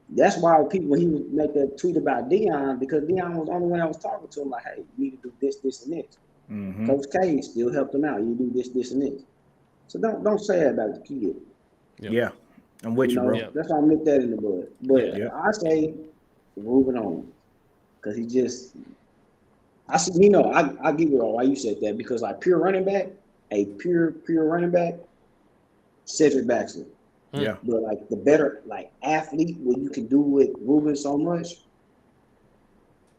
That's why when he would make that tweet about Deion, because Deion was the only one that was talking to him like, "Hey, you need to do this, this, and this." Mm-hmm. Coach K still helped him out. You do this, this, and this. So don't say that about the kid. Yeah, I'm with you, bro. That's why I nipped that in the bud. But I say Ruben on because he just. I give it all why you said that because like pure running back. A pure running back, Cedric Baxter. Yeah. But like the better like athlete, what you can do with Ruben so much.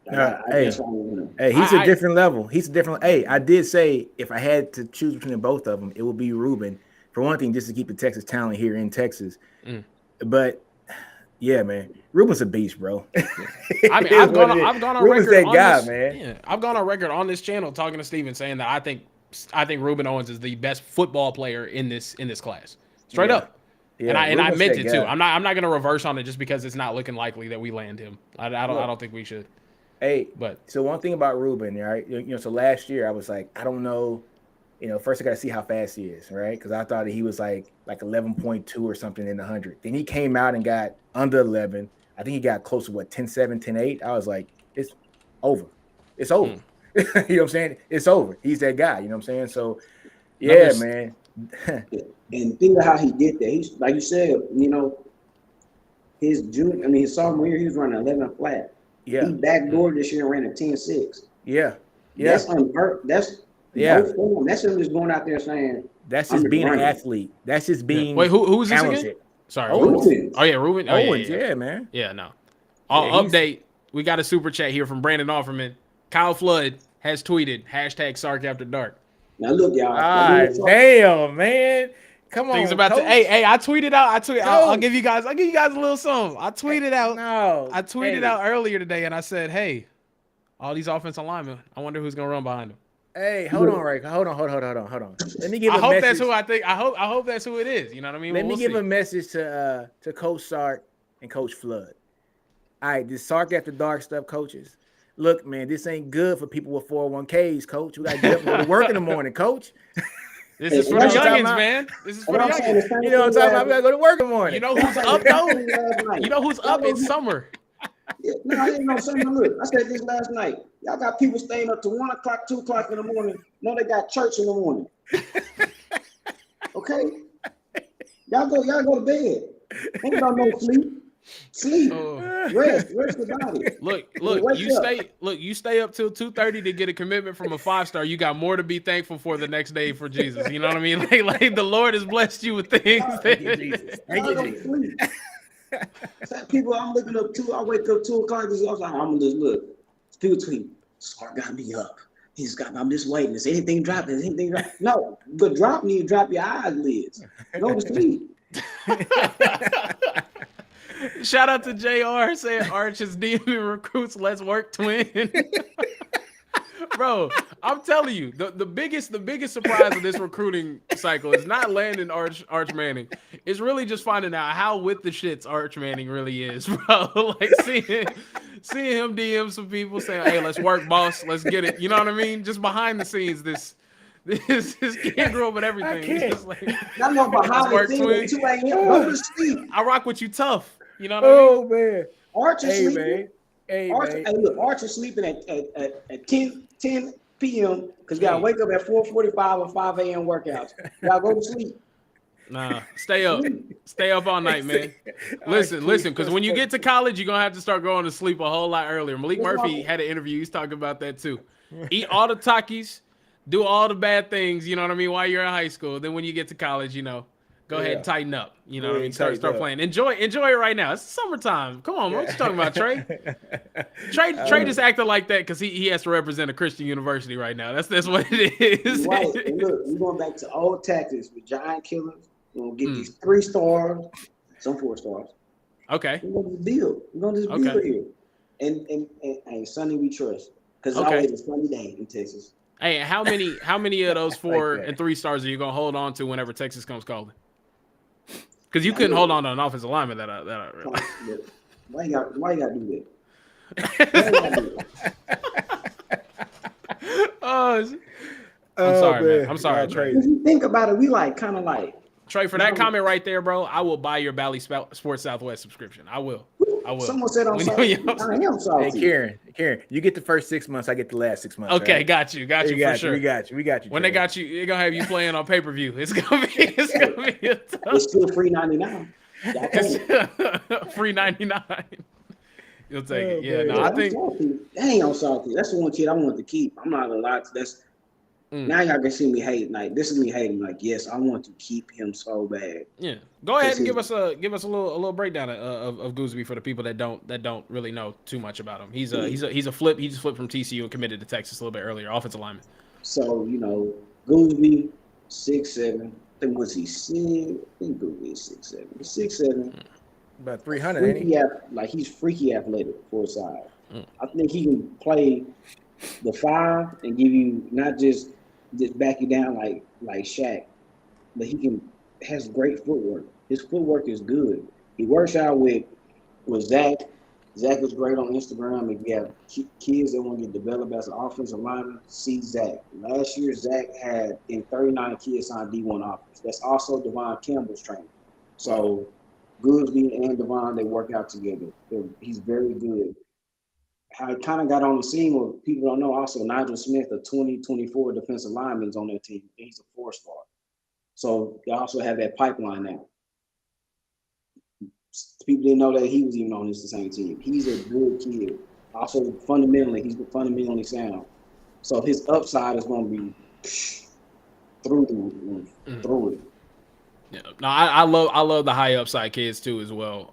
He's a different level. He's a different. Hey, I did say if I had to choose between both of them, it would be Ruben. For one thing, just to keep the Texas talent here in Texas. But yeah, man, Ruben's a beast, bro. I mean, I've gone on Ruben's record that guy, this, man. Yeah, I've gone on record on this channel talking to Steven saying that I think Ruben Owens is the best football player in this class. Straight up. Yeah, and I meant it too. I'm not going to reverse on it just because it's not looking likely that we land him. I don't think we should. Hey, so one thing about Ruben, right? So last year I was like, I don't know first I got to see how fast he is, right? Because I thought he was like 11.2 or something in the 100. Then he came out and got under 11. I think he got close to 10.7, 10.8. I was like, it's over. It's over. You know what I'm saying? It's over. He's that guy. You know what I'm saying? So, yeah, man. And think of how he did that. He's like you said, his sophomore year, he was running 11 flat. Yeah. He backdoored this year and ran a 10.6. Yeah. That's unheard. That's no form. That's him just going out there saying. That's just being an athlete. That's just being. Wait, who's this talented. again? Sorry. Owens. Oh yeah, Ruben. Oh, Owens, yeah, man. Yeah, no. Update. We got a super chat here from Brandon Offerman. Kyle Flood has tweeted #Sark After Dark. Now look, y'all. Damn, man. Come on. Things about coach. to. Hey, I tweeted out. I'll give you guys. I'll give you guys a little something. I tweeted out. No. I tweeted out earlier today, and I said, "Hey, all these offensive linemen. I wonder who's gonna run behind them." Hey, hold on, Ray. Hold on. Let me give. I hope that's who I think. I hope that's who it is. You know what I mean? Let me give a message to Coach Sark and Coach Flood. All right, this Sark After Dark stuff, coaches. Look, man, this ain't good for people with 401ks, coach. We got to get up and go to work in the morning, coach. This is for the youngins, man. This is for the youngins. You know what I'm talking about? We got to go to work in the morning. You know who's up, though? You know who's up? It's summer. Yeah, no, I didn't know something. Look, I said this last night. Y'all got people staying up to 1 o'clock, 2 o'clock in the morning. No, they got church in the morning. Okay? Y'all go to bed. Ain't got no sleep. Rest the body. Look, you stay up till 2:30 to get a commitment from a 5-star. You got more to be thankful for the next day for Jesus. You know what I mean? Like the Lord has blessed you with things. Thank you, Jesus. People I'm looking up to, I wake up 2 o'clock. I'm gonna just look. People tweet, Sark got me up. I'm just waiting. Is anything dropping? No, but drop me, drop your eyelids. Go to sleep. Shout out to JR saying Arch is DMing recruits. Let's work, twin. Bro, I'm telling you, the biggest surprise of this recruiting cycle is not landing Arch Manning. It's really just finding out how with the shits Arch Manning really is, bro. Like seeing him DM some people saying, "Hey, let's work, boss. Let's get it." You know what I mean? Just behind the scenes, this kid grew up with everything. He's just like, I know behind the scenes, 2 a.m. Go to sleep. I rock with you tough. You know what I mean? Oh man, Arch is sleeping. Man. Hey, look, Arch is sleeping at 10 p.m. because you gotta wake up at 4:45 or 5 a.m. workouts. Y'all go to sleep. Nah, stay up all night, man. Listen, because when you get to college, you're gonna have to start going to sleep a whole lot earlier. Malik Murphy had an interview. He's talking about that too. Eat all the Takis, do all the bad things. You know what I mean? While you're in high school, then when you get to college, go ahead and tighten up. You know what I mean? Start playing. Enjoy it right now. It's summertime. Come on, what you talking about, Trey? Trey just acting like that because he has to represent a Christian university right now. That's what it is. Right. And look, we're going back to old tactics with giant killers. We're gonna get these 3 stars, some 4 stars. Okay. We're gonna just build here. And Sunny we trust. Because it's always a sunny day in Texas. Hey, how many of those 4 and 3 stars are you gonna hold on to whenever Texas comes calling? Because you couldn't hold on to an offensive lineman that I really. Why you gotta do that? I'm sorry, man. I'm sorry, Trey. If you think about it, we kind of like Trey, for that comment right there, bro, I will buy your Bally Sports Southwest subscription. I will. Someone said I'm sorry. I am sorry. Hey, Karen, you get the first 6 months. I get the last 6 months. Okay, right? got you for sure. We got you. When they got you, they're gonna have you playing on pay-per-view. It's gonna be a tough. It's still free 99. Free 99. You'll take it. Yeah, man. no, I think. Dang, I'm salty. That's the one kid I want to keep. I'm not gonna lie. Now y'all can see me hating. Like this is me hating. Like yes, I want to keep him so bad. Yeah, go ahead and give us a little breakdown of Gooseby for the people that don't really know too much about him. He's a flip. He just flipped from TCU and committed to Texas a little bit earlier. Offensive lineman. So Gooseby 6'7". I think was he 6? I think Gooseby is 6'7". He's 6'7". About 300. Ain't he? He's freaky athletic for his size. I think he can play the 5 and give you not just back you down like Shaq, but he has great footwork. His footwork is good. He works out with Zach Zach is great on Instagram. If you have kids that want to get developed as an offensive lineman, see Zach. Last year, Zach had 39 kids on D1 offense. That's also Devon Campbell's training. So Goolsby and Devon, they work out together. He's very good. How he kind of got on the scene, what people don't know, also Nigel Smith, a 2024 defensive lineman, is on that team. He's a 4-star. So they also have that pipeline now. People didn't know that he was even on the same team. He's a good kid. Also, he's fundamentally sound. So his upside is going to be through it. Yeah, no, I love the high upside kids too as well.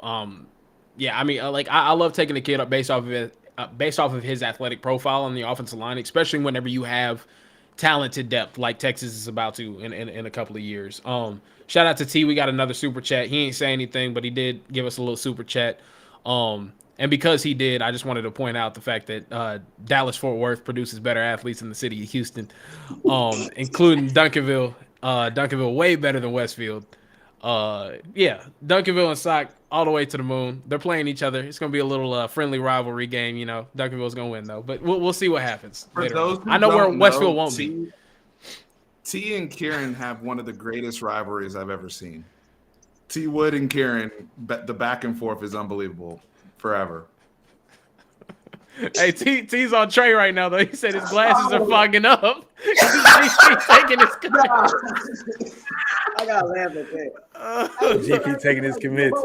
Yeah, I mean, I love taking a kid up based off of his athletic profile on the offensive line, especially whenever you have talented depth like Texas is about to in a couple of years. Shout out to T. We got another super chat. He ain't say anything, but he did give us a little super chat. And because he did, I just wanted to point out the fact that Dallas-Fort Worth produces better athletes than the city of Houston, including Duncanville. Duncanville way better than Westfield. Yeah, Duncanville and Sock all the way to the moon. They're playing each other. It's gonna be a little friendly rivalry game. You know, Duncanville's gonna win though, but we'll see what happens. For those who I know where don't Westfield know, won't be. T and Kieran have one of the greatest rivalries I've ever seen. T Wood and Kieran, the back and forth is unbelievable. Forever. Hey, T's on Trey right now though. He said his glasses are fogging up. He's taking his. I gotta laugh at that. JP taking his commits.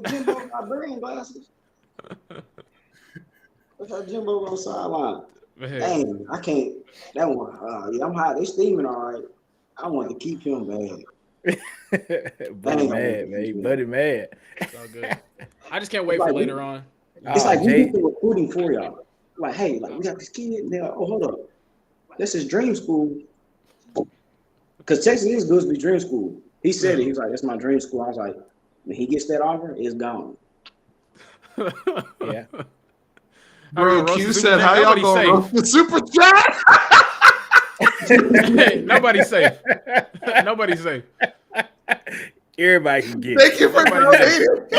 Jimbo got brilliant glasses. Look how Jimbo on the sideline. Dang, I can't. That one. Yeah, I'm hot. They steaming all right. I want to keep him bad. Buddy mad, man. Buddy mad. It's all good. I just can't wait for later on. It's like we do the recruiting for y'all. Like, hey, like we got this kid. And they're like, oh, hold up. This is dream school. Because Texas is Goolsby dream school. He said it. He was like, "That's my dream school." I was like, when he gets that offer, it's gone. Yeah. Bro, Q said, "How y'all going roast the super chat?" Hey, nobody's safe. Nobody's safe. Everybody can get it. Thank you for donating.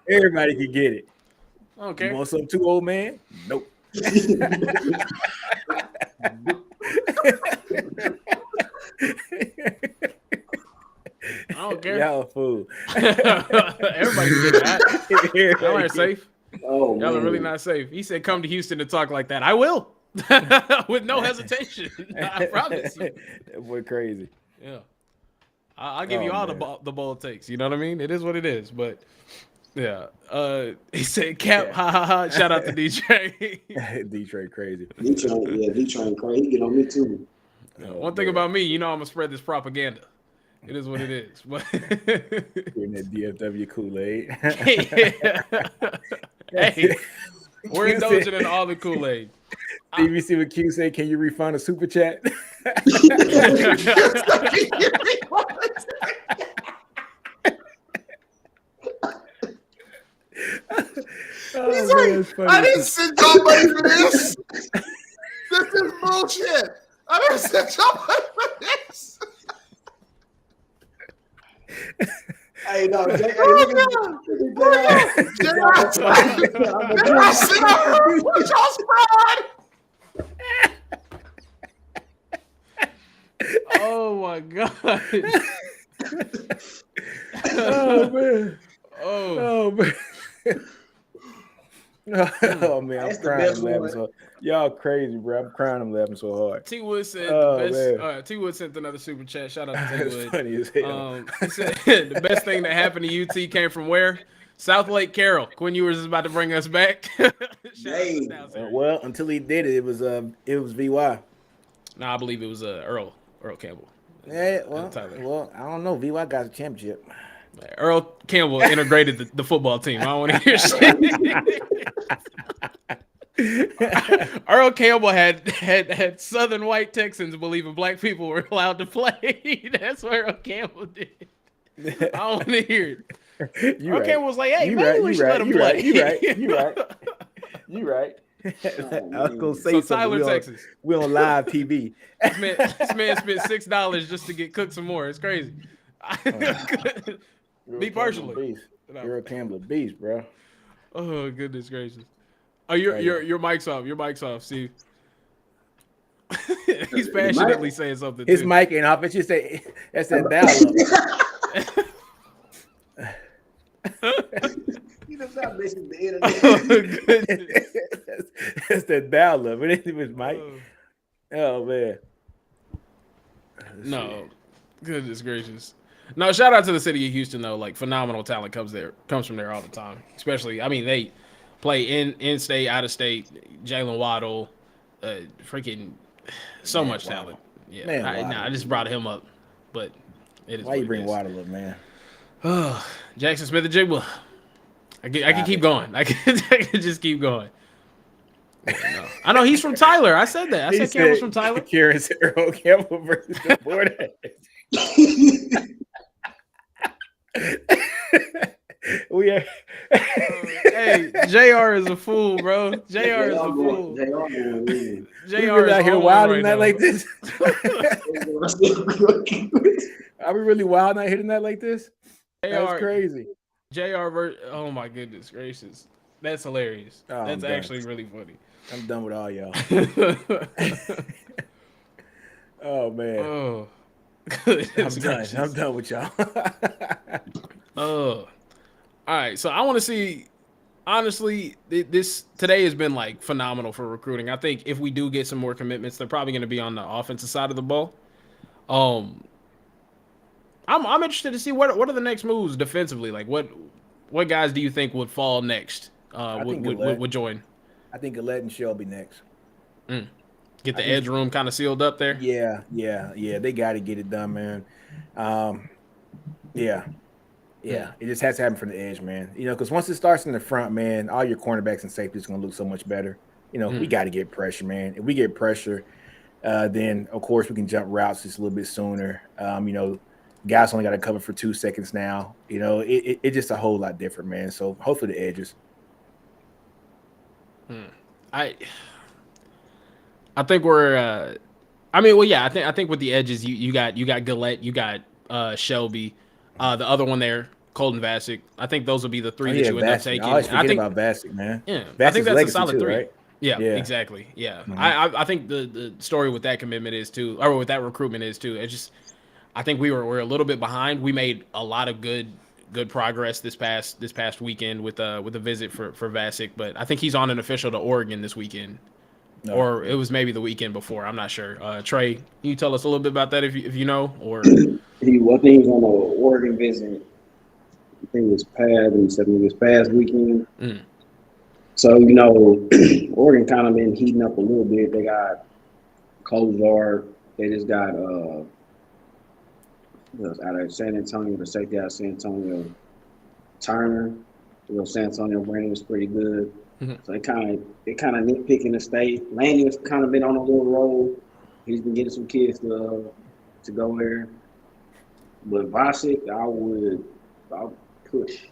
Everybody can get it. Okay. You want something too, old man? Nope. I don't care. Y'all a fool. Everybody can get that. Y'all aren't safe. Oh, Y'all are man. really not safe. He said, "Come to Houston to talk like that." I will, with no hesitation. I promise you. That boy crazy. Yeah, I'll give you all the bold takes. You know what I mean? It is what it is. But yeah, he said, "Cap, ha ha ha." Shout out to DJ. Detroit crazy. Detroit crazy. He get on me too. One thing about me, you know, I'm gonna spread this propaganda. It is what it is. But in that DFW Kool-Aid. Hey, we're indulging in all the Kool-Aid. Did you see what Q said? Can you refund a super chat? He's like, "I didn't send y'all money for this. This is bullshit. I didn't send y'all money for this." Hey, no, look at Oh my god. Oh man. Oh man. Oh man, I'm crying. I'm laughing so. Y'all crazy, bro. I'm crying. I'm laughing so hard. T Wood said T Wood sent another super chat. Shout out to T Wood. Funny as hell. He said the best thing that happened to UT came from where? South Lake Carroll. Quinn Ewers is about to bring us back. Well, until he did it, it was VY. No, I believe it was Earl Campbell. Yeah, well, I don't know. VY got a championship. Earl Campbell integrated the football team. I don't want to hear shit. Earl Campbell had Southern white Texans believing black people were allowed to play. That's what Earl Campbell did. I don't want to hear it. Earl Campbell was like, "Hey, maybe we should let him play." You right. I was gonna say so something. Tyler, Texas. We on live TV. This man spent $6 just to get cooked some more. It's crazy. Me personally. Earl Campbell a beast, bro. Oh goodness gracious! Oh, your mic's off. Your mic's off. See, he's passionately saying something. His too. mic ain't off. It's just that's that dial up. You know, stop missing the internet. That's that dial up. It ain't even his mic. Oh man. No, goodness gracious. No, shout out to the city of Houston though. Like phenomenal talent comes from there all the time. Especially, I mean, they play in state, out of state. Jalen Waddle, freaking so much talent. Yeah, Man, I just brought him up, but it is. Why you bring Waddle up, man? Oh, Jackson Smith-Njigba. I can keep going. I can just keep going. No. I know he's from Tyler. I said that. I said Campbell's from Tyler. Kieran said Earl Campbell versus the board. We are. Hey, JR is a fool, bro. JR is a fool. JR out here wilding that like this. Are we really wilding out hitting that like this? That's crazy. Oh my goodness gracious. That's hilarious. Oh, that's actually really funny. I'm done with all y'all. Oh man. Oh. I'm done with y'all. Oh. All right. So I want to see. Honestly, this today has been like phenomenal for recruiting. I think if we do get some more commitments, they're probably going to be on the offensive side of the ball. I'm interested to see what are the next moves defensively. Like what guys do you think would fall next? Would join? I think Gillette and Shelby next. Get the edge room kind of sealed up there. Yeah. They got to get it done, man. It just has to happen from the edge, man. You know, because once it starts in the front, man, all your cornerbacks and safeties are going to look so much better. You know, we got to get pressure, man. If we get pressure, then of course we can jump routes just a little bit sooner. You know, guys only got to cover for 2 seconds now. You know, it's just a whole lot different, man. So hopefully the edges. I think we're. I think with the edges, you got Gillette, you got Shelby, the other one there, Colton Vasek. I think those will be the three that you end up taking. I always forget about Vasek, man. Yeah, Vasek's I think that's a solid too, 3. Right? Yeah, exactly. Yeah, I think the story with that commitment is too, or with that recruitment is too. It's just, I think we're a little bit behind. We made a lot of good progress this past weekend with a visit for Vasek, but I think he's on an official to Oregon this weekend. No. Or it was maybe the weekend before. I'm not sure. Trey, can you tell us a little bit about that if you know? Or I think he was on an Oregon visit. I think it was past weekend. So, you know, Oregon kind of been heating up a little bit. They got Kozar. They just got out of San Antonio, the safety out of San Antonio, Turner. You know, San Antonio Brandon was pretty good. So they kind of nitpicking the state. Laney has kind of been on a little roll. He's been getting some kids to go there. But Vasek, I'll push.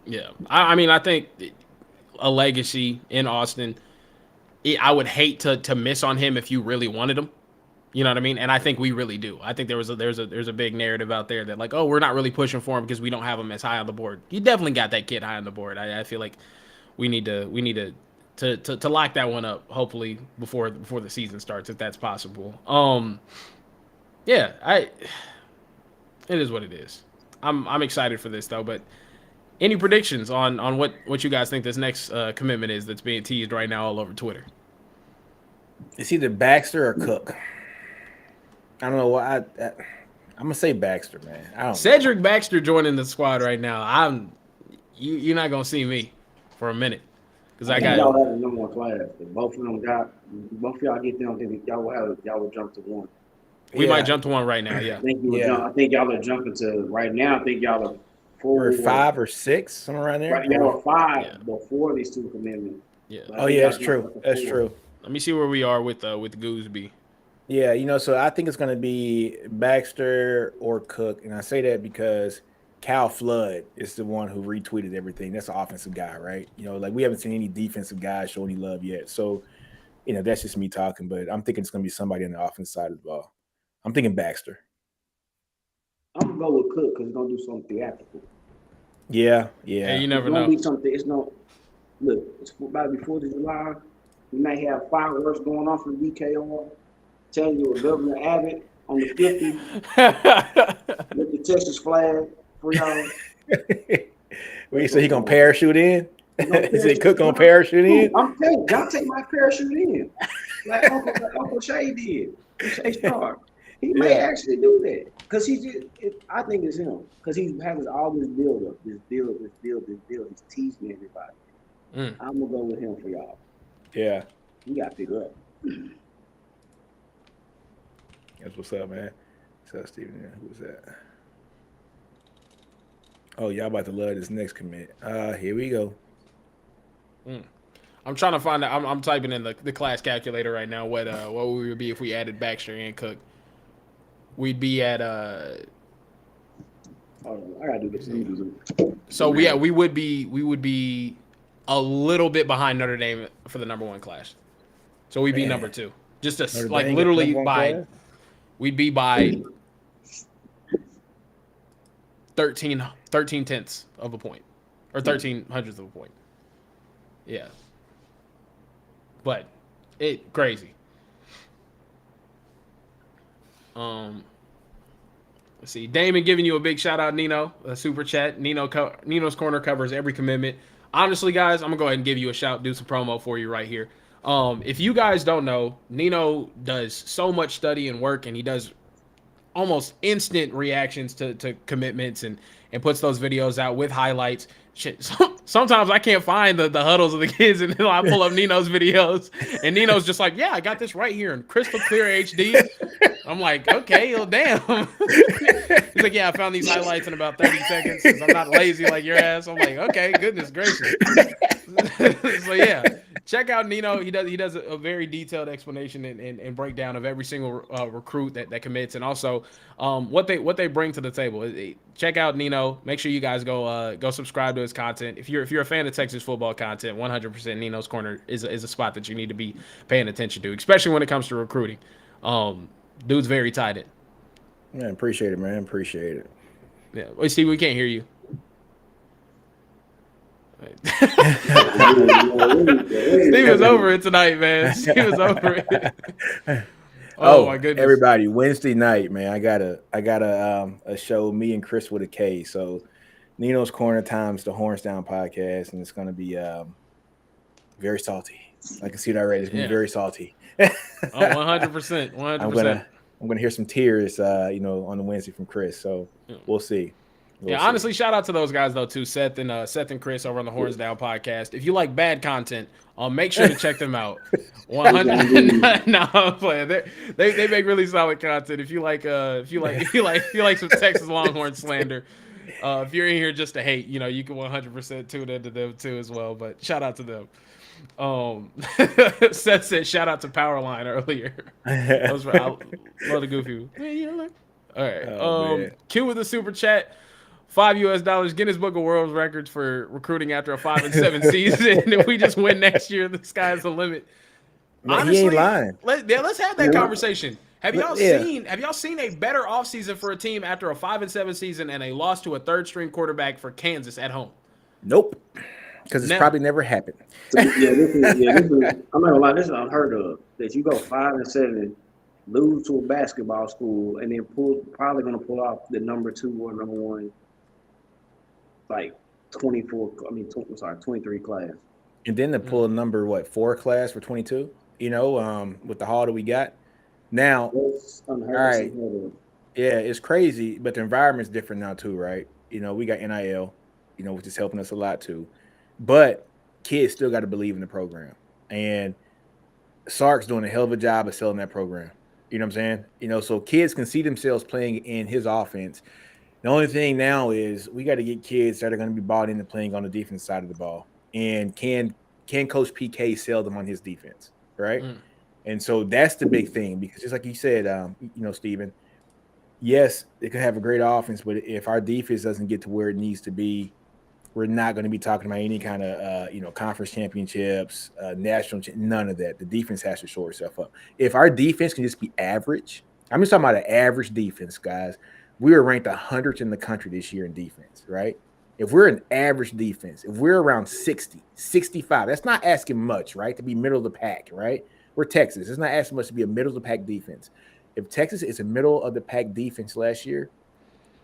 Yeah, I mean, I think a legacy in Austin. I would hate to miss on him if you really wanted him. You know what I mean? And I think we really do. I think there's a big narrative out there that like, oh, we're not really pushing for him because we don't have him as high on the board. You definitely got that kid high on the board. I feel like we need to lock that one up. Hopefully before the season starts, if that's possible. It is what it is. I'm excited for this though. But any predictions on what you guys think this next commitment is that's being teased right now all over Twitter? It's either Baxter or Cook. I don't know what I'm gonna say Baxter, man. I don't Cedric know. Baxter joining the squad right now. You're not gonna see me for a minute because I got y'all have the number one class. If both of y'all get them, then y'all will jump to one. We might jump to one right now. Yeah, I think y'all are jumping to right now. I think y'all are 4 or 5 or 6, somewhere around there. Right, y'all are 5 before these 2 commitments. Yeah. That's true. That's true. Let me see where we are with Gooseby. Yeah, you know, so I think it's going to be Baxter or Cook, and I say that because Cal Flood is the one who retweeted everything. That's an offensive guy, right? You know, like we haven't seen any defensive guys show any love yet. So, you know, that's just me talking, but I'm thinking it's going to be somebody on the offensive side of the ball. I'm thinking Baxter. I'm gonna go with Cook because he's gonna do something theatrical. Yeah. Yeah, you never It's gonna know. be something. It's no look. It's about to be 4th of July. We may have fireworks going off in DKR. Telling you, Governor Abbott on the 50 with the Texas flag for y'all. Wait, so he gonna parachute in? Is it Cook gonna parachute in? I'm telling you, Jonte might parachute in, like Uncle Shay did. Shay Star. He may actually do that because I think it's him because he has all this build up, this build. He's teasing everybody. I'm gonna go with him for y'all. Yeah, You got to pick up. that's what's up, man. What's up, Steven? Who was that? Oh, y'all about to love this next commit. Here we go. I'm trying to find out. I'm typing in the class calculator right now. What we would be if we added Baxter and Cook? We'd be at Hold on, I gotta do this. So we would be a little bit behind Notre Dame for the number 1 class. So we'd be number 2. Just like literally by we'd be by 13 tenths of a point or 13 hundredths of a point. Yeah. But crazy. Let's see. Damon giving you a big shout out, Nino. A super chat. Nino's Corner covers every commitment. Honestly, guys, I'm gonna go ahead and give you a shout, do some promo for you right here. If you guys don't know, Nino does so much study and work, and he does almost instant reactions to commitments and puts those videos out with highlights. Shit, sometimes I can't find the huddles of the kids, and then I pull up Nino's videos, and Nino's just like, yeah, I got this right here in crystal clear HD. I'm like, okay, well, damn. He's like, yeah, I found these highlights in about 30 seconds because I'm not lazy like your ass. I'm like, okay, goodness gracious. So yeah, check out Nino. He does a very detailed explanation and breakdown of every single recruit that commits, and also what they bring to the table. Check out Nino. Make sure you guys go subscribe to his content. If you're a fan of Texas football content, 100% Nino's Corner is a spot that you need to be paying attention to, especially when it comes to recruiting. Dude's very tied in. Man, appreciate it, man. Appreciate it. Yeah. Wait, Steve, we can't hear you. Steve was over it tonight, man. Steve was over it. Oh my goodness. Everybody, Wednesday night, man. I got a show, me and Chris with a K. So Nino's Corner times the Horns Down podcast, and it's gonna be very salty. I can see it already. It's gonna be very salty. 100%. 100%. I'm gonna hear some tears, on the Wednesday from Chris. So we'll see. Honestly, shout out to those guys though too, Seth and Chris over on the Horns Down podcast. If you like bad content, make sure to check them out. 100. No, I'm playing. They make really solid content. If you like some Texas Longhorn slander, if you're in here just to hate, you can 100% tune into them too as well. But shout out to them. Seth said shout out to Powerline earlier. That was I love the goofy. All right. Q with the super chat. $5 Guinness Book of World Records for recruiting after a 5-7 season. If we just win next year, the sky's the limit. Man, honestly, he ain't lying. Let's have that conversation. Have y'all seen a better offseason for a team after a 5-7 season and a loss to a third string quarterback for Kansas at home? Nope. Because it's probably never happened. This is, I'm not gonna lie, this is unheard of. That you go 5-7, lose to a basketball school, and then probably gonna pull off the number 2 or number 1, like 23 class. And then to pull a number 4 class for 22, with the haul that we got. Now, all right, yeah, it's crazy, but the environment's different now too, right? We got NIL, which is helping us a lot too. But kids still got to believe in the program. And Sark's doing a hell of a job of selling that program. You know what I'm saying? So kids can see themselves playing in his offense. The only thing now is we got to get kids that are going to be bought into playing on the defense side of the ball. And can Coach PK sell them on his defense, right? And so that's the big thing, because just like you said, Steven, yes, it could have a great offense, but if our defense doesn't get to where it needs to be, we're not going to be talking about any kind of, conference championships, none of that. The defense has to shore itself up. If our defense can just be average, I'm just talking about an average defense, guys, we were ranked 100th in the country this year in defense, right? If we're an average defense, if we're around 60, 65, that's not asking much, right? To be middle of the pack, right? We're Texas. It's not asking much to be a middle of the pack defense. If Texas is a middle of the pack defense last year,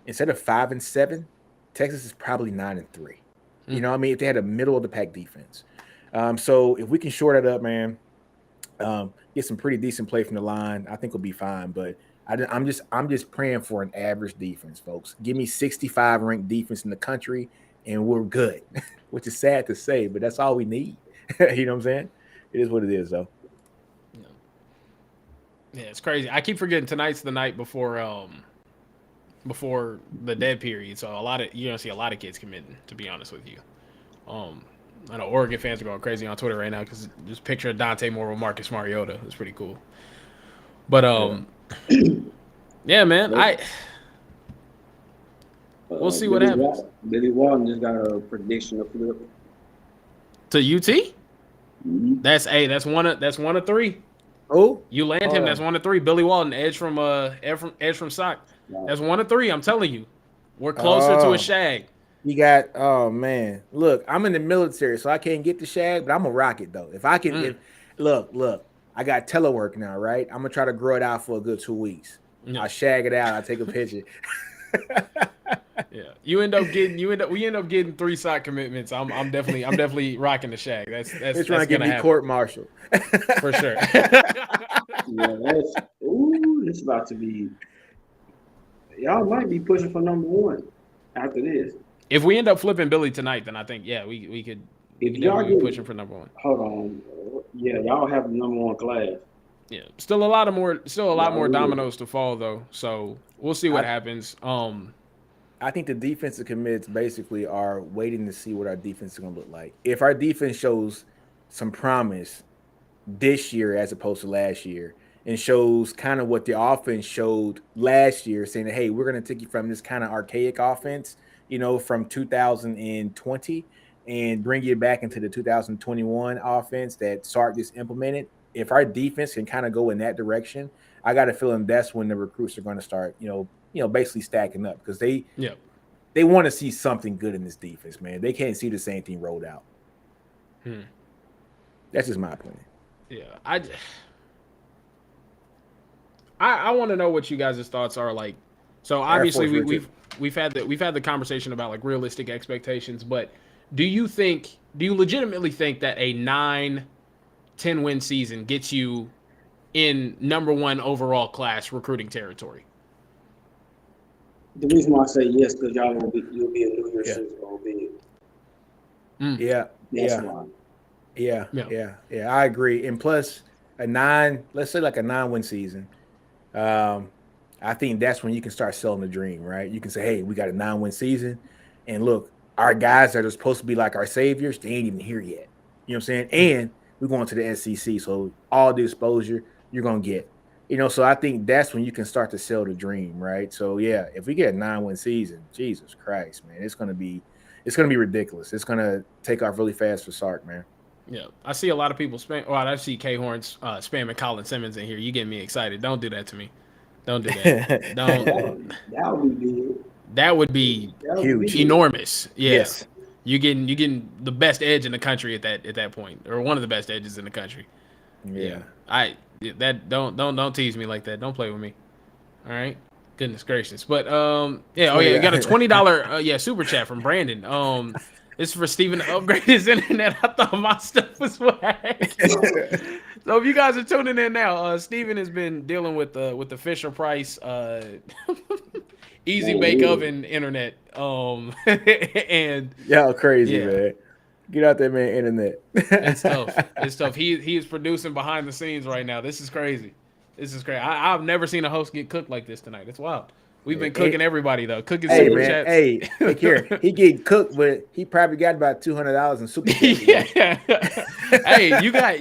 instead of 5-7, Texas is probably 9-3. You know what I mean? If they had a middle of the pack defense. So if we can short it up, man, get some pretty decent play from the line, I think we'll be fine. But I'm just praying for an average defense, folks. Give me 65 ranked defense in the country, and we're good. Which is sad to say, but that's all we need. You know what I'm saying? It is what it is, though. Yeah, it's crazy. I keep forgetting tonight's the night before the dead period, so you're gonna see a lot of kids committing. To be honest with you, I know Oregon fans are going crazy on Twitter right now because just picture Dante Moore with Marcus Mariota. It's pretty cool. But yeah, man, we'll see what happens. Billy Walton just got a prediction of flip to UT. Mm-hmm. That's one of three. Oh, you land him. That's 1 of 3. Billy Walton, edge from Sock. That's 1 of 3. I'm telling you, we're closer to a shag. You got, oh man, look, I'm in the military, so I can't get the shag, but I'm gonna rock it though. If I can, look, I got telework now, right? I'm gonna try to grow it out for a good 2 weeks. I'll shag it out. I'll take a picture. Yeah, we end up getting 3 sock commitments. I'm definitely rocking the shag. That's trying to get me court martial for sure. Yeah, it's about to be. Y'all might be pushing for number 1 after this. If we end up flipping Billy tonight, then I think we could. If y'all be pushing for number 1. Hold on, yeah, y'all have the number 1 class. Yeah, still a lot more dominoes to fall though. So we'll see what happens. I think the defensive commits basically are waiting to see what our defense is going to look like. If our defense shows some promise this year as opposed to last year and shows kind of what the offense showed last year, saying that, hey, we're going to take you from this kind of archaic offense, from 2020 and bring you back into the 2021 offense that Sark just implemented. If our defense can kind of go in that direction, I got a feeling that's when the recruits are going to start, basically stacking up because they want to see something good in this defense, man. They can't see the same thing rolled out. That's just my opinion. Yeah, I want to know what you guys' thoughts are. Like, so obviously we've had the conversation about like realistic expectations, but do you legitimately think that a 9-10 win season gets you in number 1 overall class recruiting territory? The reason why I say yes, because you'll be a New Year's Super Bowl bid. That's why. Yeah, I agree. And plus let's say like a 9-win season. I think that's when you can start selling the dream, right? You can say, hey, we got a 9-win season. And look, our guys that are supposed to be like our saviors, they ain't even here yet. You know what I'm saying? And we're going to the SEC. So all the exposure you're going to get. So I think that's when you can start to sell the dream, right? So yeah, if we get a 9-win season, Jesus Christ, man, it's gonna be ridiculous. It's gonna take off really fast for Sark, man. Yeah, I see a lot of people I see K Horns spamming Colin Simmons in here. You get me excited. Don't do that to me. Don't do that. Don't. That would be big. That would be huge, enormous. Yeah. Yes. You getting the best edge in the country at that point, or one of the best edges in the country. Yeah. Don't tease me like that. Don't play with me. All right. Goodness gracious. But you got a $20 super chat from Brandon. It's for Steven to upgrade his internet. I thought my stuff was whack. So if you guys are tuning in now, Steven has been dealing with the Fisher Price easy bake oven internet. And y'all crazy, man. Get out there, man, internet. It's tough. He is producing behind the scenes right now. This is crazy. I've never seen a host get cooked like this tonight. It's wild. We've been cooking everybody though. Cooking super chats. Hey, look here. He get cooked, but he probably got about $200 in super chats. Hey, you got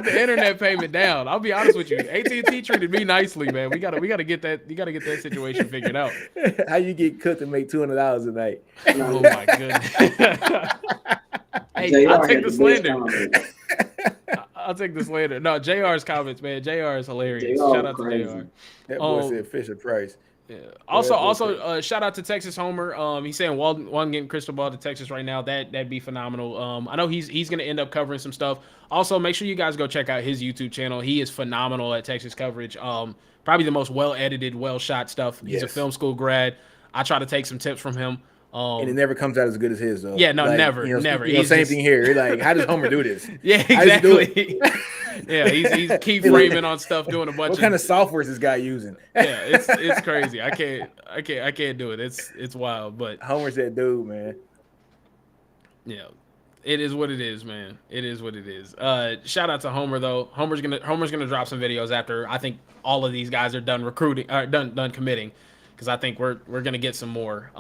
the internet payment down. I'll be honest with you. AT&T treated me nicely, man. We gotta get that. You gotta get that situation figured out. How you get cooked and make $200 a night? Oh my goodness. Hey, I'll take the slander. I'll take the slander. No, JR's comments, man. JR is hilarious. Shout out to JR. That boy said Fisher Price. Yeah. Also, shout out to Texas Homer. He's saying Walden getting crystal ball to Texas right now. That'd be phenomenal. I know he's gonna end up covering some stuff. Also, make sure you guys go check out his YouTube channel. He is phenomenal at Texas coverage. Probably the most well edited, well shot stuff. He's a film school grad. I try to take some tips from him. And it never comes out as good as his, though. Yeah, no, like, never. Same thing here. Like, how does Homer do this? Yeah, exactly. Yeah, he's keyframing on stuff, doing a bunch. What kind of software is this guy using? Yeah, it's crazy. I can't do it. It's wild. But Homer's that dude, man. Yeah, it is what it is, man. It is what it is. Shout out to Homer though. Homer's gonna drop some videos after I think all of these guys are done recruiting, done committing, because I think we're gonna get some more.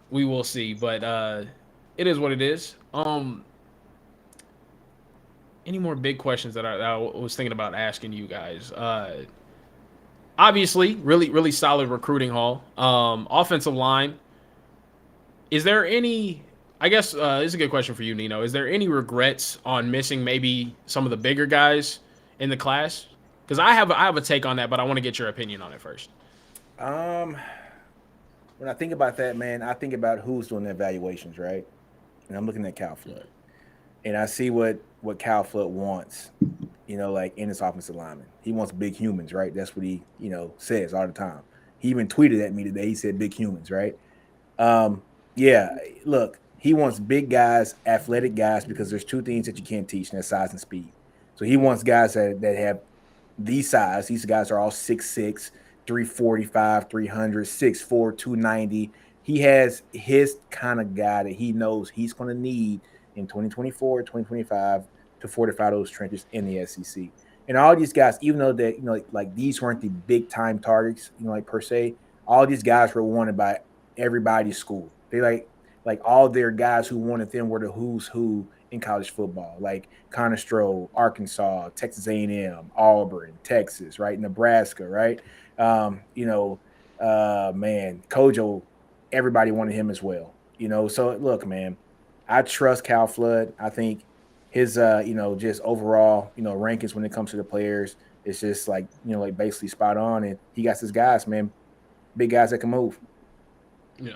We will see, but it is what it is. Any more big questions that I was thinking about asking you guys? Obviously, really solid recruiting haul. Offensive line. Is there any? I guess this is a good question for you, Nino. Is there any regrets on missing maybe some of the bigger guys in the class? Because I have a take on that, but I want to get your opinion on it first. When I think about that, man, I think about who's doing the evaluations, right? And I'm looking at Cal Flood, and I see what Cal Flood wants, like in his offensive lineman. He wants big humans, right? That's what he, says all the time. He even tweeted at me today. He said big humans, right? Yeah, look, he wants big guys, athletic guys, because there's two things that you can't teach, and that's size and speed. So he wants guys that have these size. These guys are all 6'6", 345, 300, 6'4", 290. He has his kind of guy that he knows he's going to need in 2024, 2025 to fortify those trenches in the SEC. And all these guys, even though that, like these weren't the big time targets, per se, all these guys were wanted by everybody's school. They like all their guys who wanted them were the who's who in college football, like Connor Stroh, Arkansas, Texas A&M, Auburn, Texas, right? Nebraska, right? Man, Kojo, everybody wanted him as well, So look, man, I trust Cal Flood. I think his, just overall, rankings when it comes to the players, it's just like basically spot on. And he got his guys, man, big guys that can move. Yeah.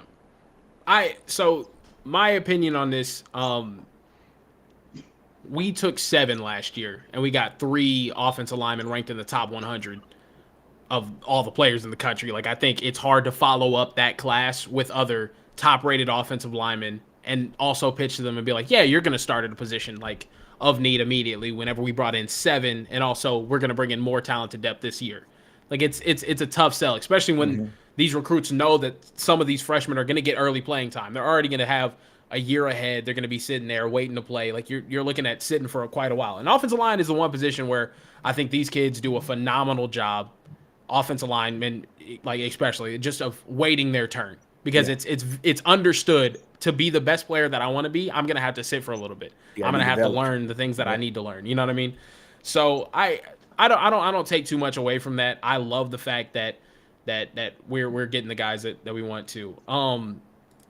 So my opinion on this, we took 7 last year, and we got 3 offensive linemen ranked in the top 100 of all the players in the country. Like, I think it's hard to follow up that class with other top-rated offensive linemen and also pitch to them and be like, yeah, you're going to start at a position like of need immediately whenever we brought in 7, and also we're going to bring in more talented depth this year. Like, it's a tough sell, especially when these recruits know that some of these freshmen are going to get early playing time. They're already going to have a year ahead. They're going to be sitting there waiting to play. Like, you're looking at sitting for quite a while. And offensive line is the one position where I think these kids do a phenomenal job. Offensive linemen, like especially, just of waiting their turn, because it's understood to be the best player that I want to be. I'm going to have to sit for a little bit. I'm going to have to learn the things that I need to learn. You know what I mean? So I don't take too much away from that. I love the fact that we're getting the guys that we want to.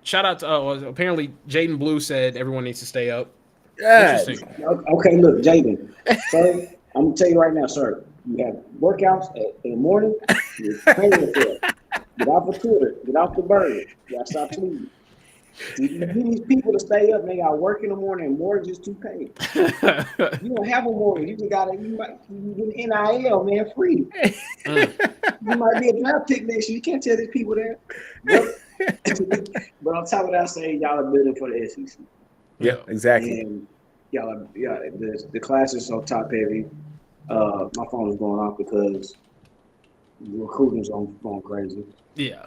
Shout out to apparently Jaden Blue said everyone needs to stay up. Yeah. Okay, look, Jaden. Sir, I'm gonna tell you right now, sir. You have workouts in the morning. You're training for it. Get off of Twitter. Get off the bird. You gotta stop tweeting. You get these people to stay up. They got work in the morning and mortgages to pay. You don't have a mortgage. You just gotta. You get an NIL, man, free. You might be a draft pick next year. You can't tell these people that. But on top of that, I say y'all are building for the SEC. Yeah, exactly. And the class is so top heavy. My phone is going off because recruiting's going crazy. Yeah.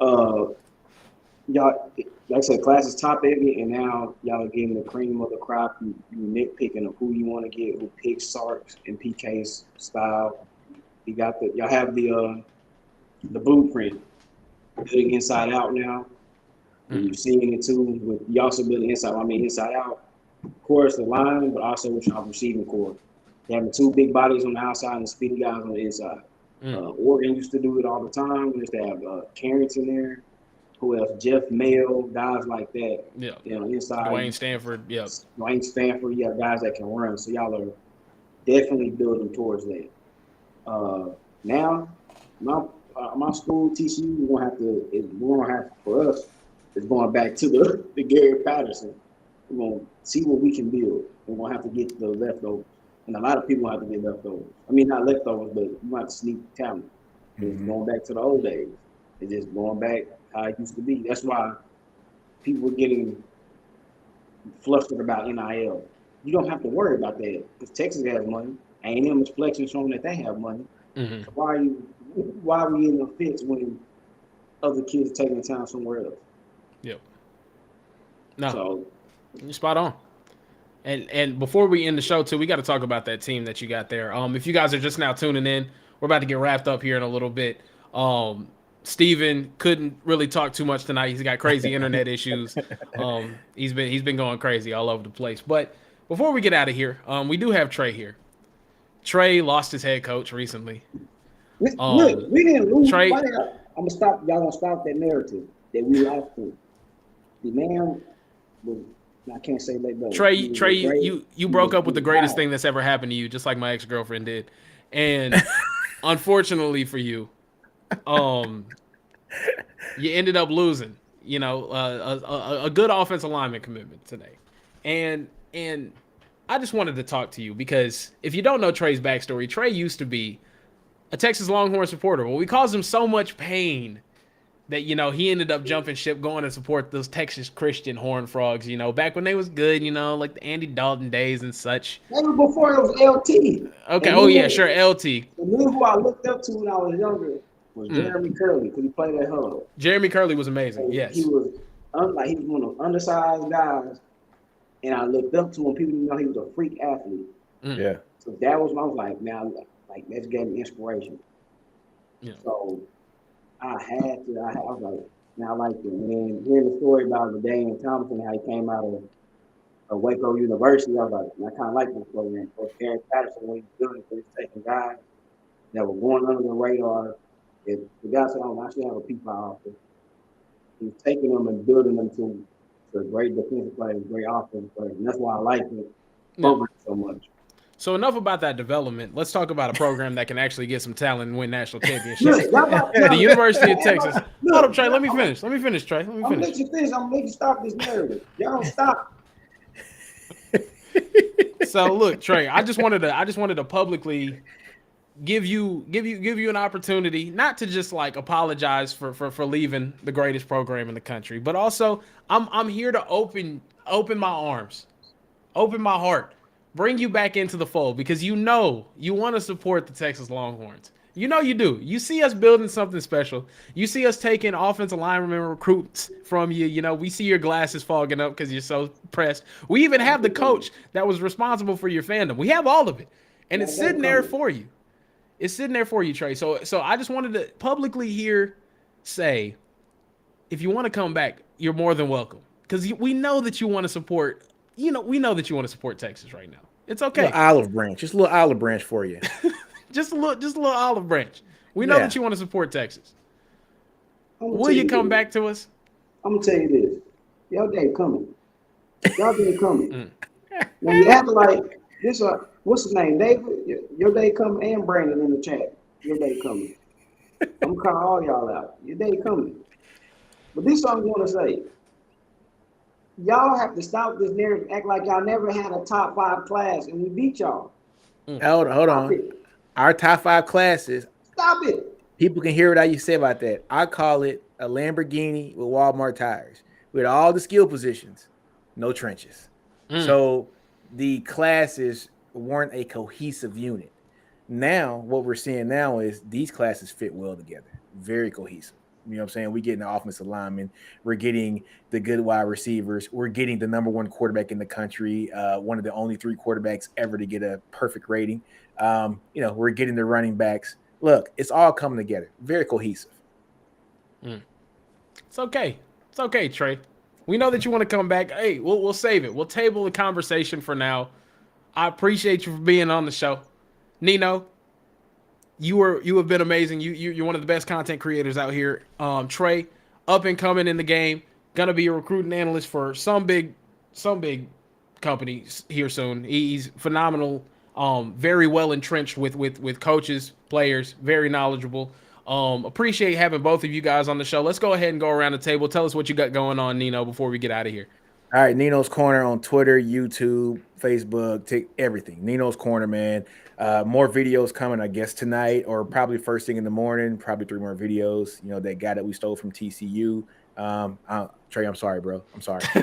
Y'all, like I said, class is top heavy, and now y'all are getting the cream of the crop. You nitpicking of who you want to get, who picks Sark's and PK's style. Y'all have the blueprint building inside out now. And you're seeing it too. You also building inside out. Of course, the line, but also with your receiving core. Having 2 big bodies on the outside and speedy guys on the inside. Oregon used to do it all the time. We used to have Carrington there. Who else? Jeff Mayo, guys like that. Yeah. Inside. Dwayne Stanford. Yeah. Dwayne Stanford. You have guys that can run. So y'all are definitely building towards that. Now, my school, TCU, we're gonna have for us. It's going back to the Gary Patterson. We're gonna see what we can build. We're gonna have to get the leftovers, and a lot of people have to get leftovers. I mean, not leftovers, but you have to sneak talent. It's going back to the old days. It's just going back how it used to be. That's why people are getting flustered about NIL. You don't have to worry about that because Texas has money. A&M is flexing, showing that they have money. Mm-hmm. So why are we in the fix when other kids are taking time somewhere else? Yep. No, So you're spot on. And before we end the show too, we got to talk about that team that you got there. If you guys are just now tuning in, we're about to get wrapped up here in a little bit. Steven couldn't really talk too much tonight. He's got crazy internet issues. He's been going crazy all over the place. But before we get out of here, we do have Trey here. Trey lost his head coach recently. look, we didn't lose. Trey, I'm gonna stop. Y'all gonna stop that narrative that we lost to. The man was. I can't say let go. Trey, you broke up with the greatest thing that's ever happened to you, just like my ex-girlfriend did. And unfortunately for you, you ended up losing, a good offensive lineman commitment today. And I just wanted to talk to you because if you don't know Trey's backstory, Trey used to be a Texas Longhorn supporter. Well, we caused him so much pain that, he ended up jumping ship, going to support those Texas Christian Horned Frogs, back when they was good, like the Andy Dalton days and such. That was before it was LT. Okay. And Oh, then, yeah, sure. LT. The man who I looked up to when I was younger was Jeremy Curley because he played at Huddle. Jeremy Curley was amazing. Yes. He was he was one of those undersized guys, and I looked up to him. People didn't know he was a freak athlete. Yeah. So that was when I was like, now, that's gave me inspiration. Yeah. So I was like, now I like it. And then hearing the story about the Daniel Thompson, how he came out of Waco University, I was like, I kind of like this program. So Gary Patterson, what he's doing, for he's taking guys that were going under the radar. If the guy said, I should have a P5 office. He's taking them and building them to great defensive players, great offensive players. And that's why I like it so much. So enough about that development. Let's talk about a program that can actually get some talent and win national championships. The University of Texas. Hold up, Trey. Let me finish, Trey. Let me finish. I'm gonna let you finish. I'm gonna make you stop this narrative. Y'all don't stop. So look, Trey, I just wanted to publicly give you an opportunity not to just like apologize for leaving the greatest program in the country, but also I'm here to open my arms, open my heart, bring you back into the fold because you want to support the Texas Longhorns. You do. You see us building something special. You see us taking offensive linemen recruits from you. We see your glasses fogging up because you're so pressed. We even have the coach that was responsible for your fandom. We have all of it, and it's sitting there for you. It's sitting there for you, Trey. So I just wanted to publicly here say, if you want to come back, you're more than welcome because we know that you want to support. We know that you want to support Texas right now. It's okay. Olive branch, just a little olive branch for you. just a little olive branch. We know that you want to support Texas. Will you come back to us? I'm gonna tell you this. Y'all day coming. Y'all day coming. Now you have to like this. What's his name? David. Your day coming, and Brandon in the chat. Your day coming. I'm gonna call all y'all out. Your day coming. But this is what I'm gonna say. Y'all have to stop this narrative. Act like y'all never had a top 5 class, and we beat y'all. Hold on. Our top 5 classes. Stop it. People can hear what you say about that. I call it a Lamborghini with Walmart tires. With all the skill positions, no trenches. So the classes weren't a cohesive unit. Now, what we're seeing now is these classes fit well together. Very cohesive. You know what I'm saying? We're getting the offensive linemen. We're getting the good wide receivers. We're getting the number 1 quarterback in the country, one of the only 3 quarterbacks ever to get a perfect rating. We're getting the running backs. Look, it's all coming together. Very cohesive. It's okay. It's okay, Trey. We know that you want to come back. Hey, we'll save it. We'll table the conversation for now. I appreciate you for being on the show. Nino, you have been amazing. You're one of the best content creators out here. Trey, up and coming in the game, gonna be a recruiting analyst for some big company here soon. He's phenomenal. Very well entrenched with coaches, players, very knowledgeable. Appreciate having both of you guys on the show. Let's go ahead and go around the table. Tell us what you got going on, Nino, before we get out of here. All right, Nino's Corner on Twitter, YouTube, Facebook, everything. Nino's Corner, man. More videos coming, I guess, tonight or probably first thing in the morning. Probably 3 more videos. You know, that guy that we stole from TCU. Trey, I'm sorry, bro. I'm sorry. He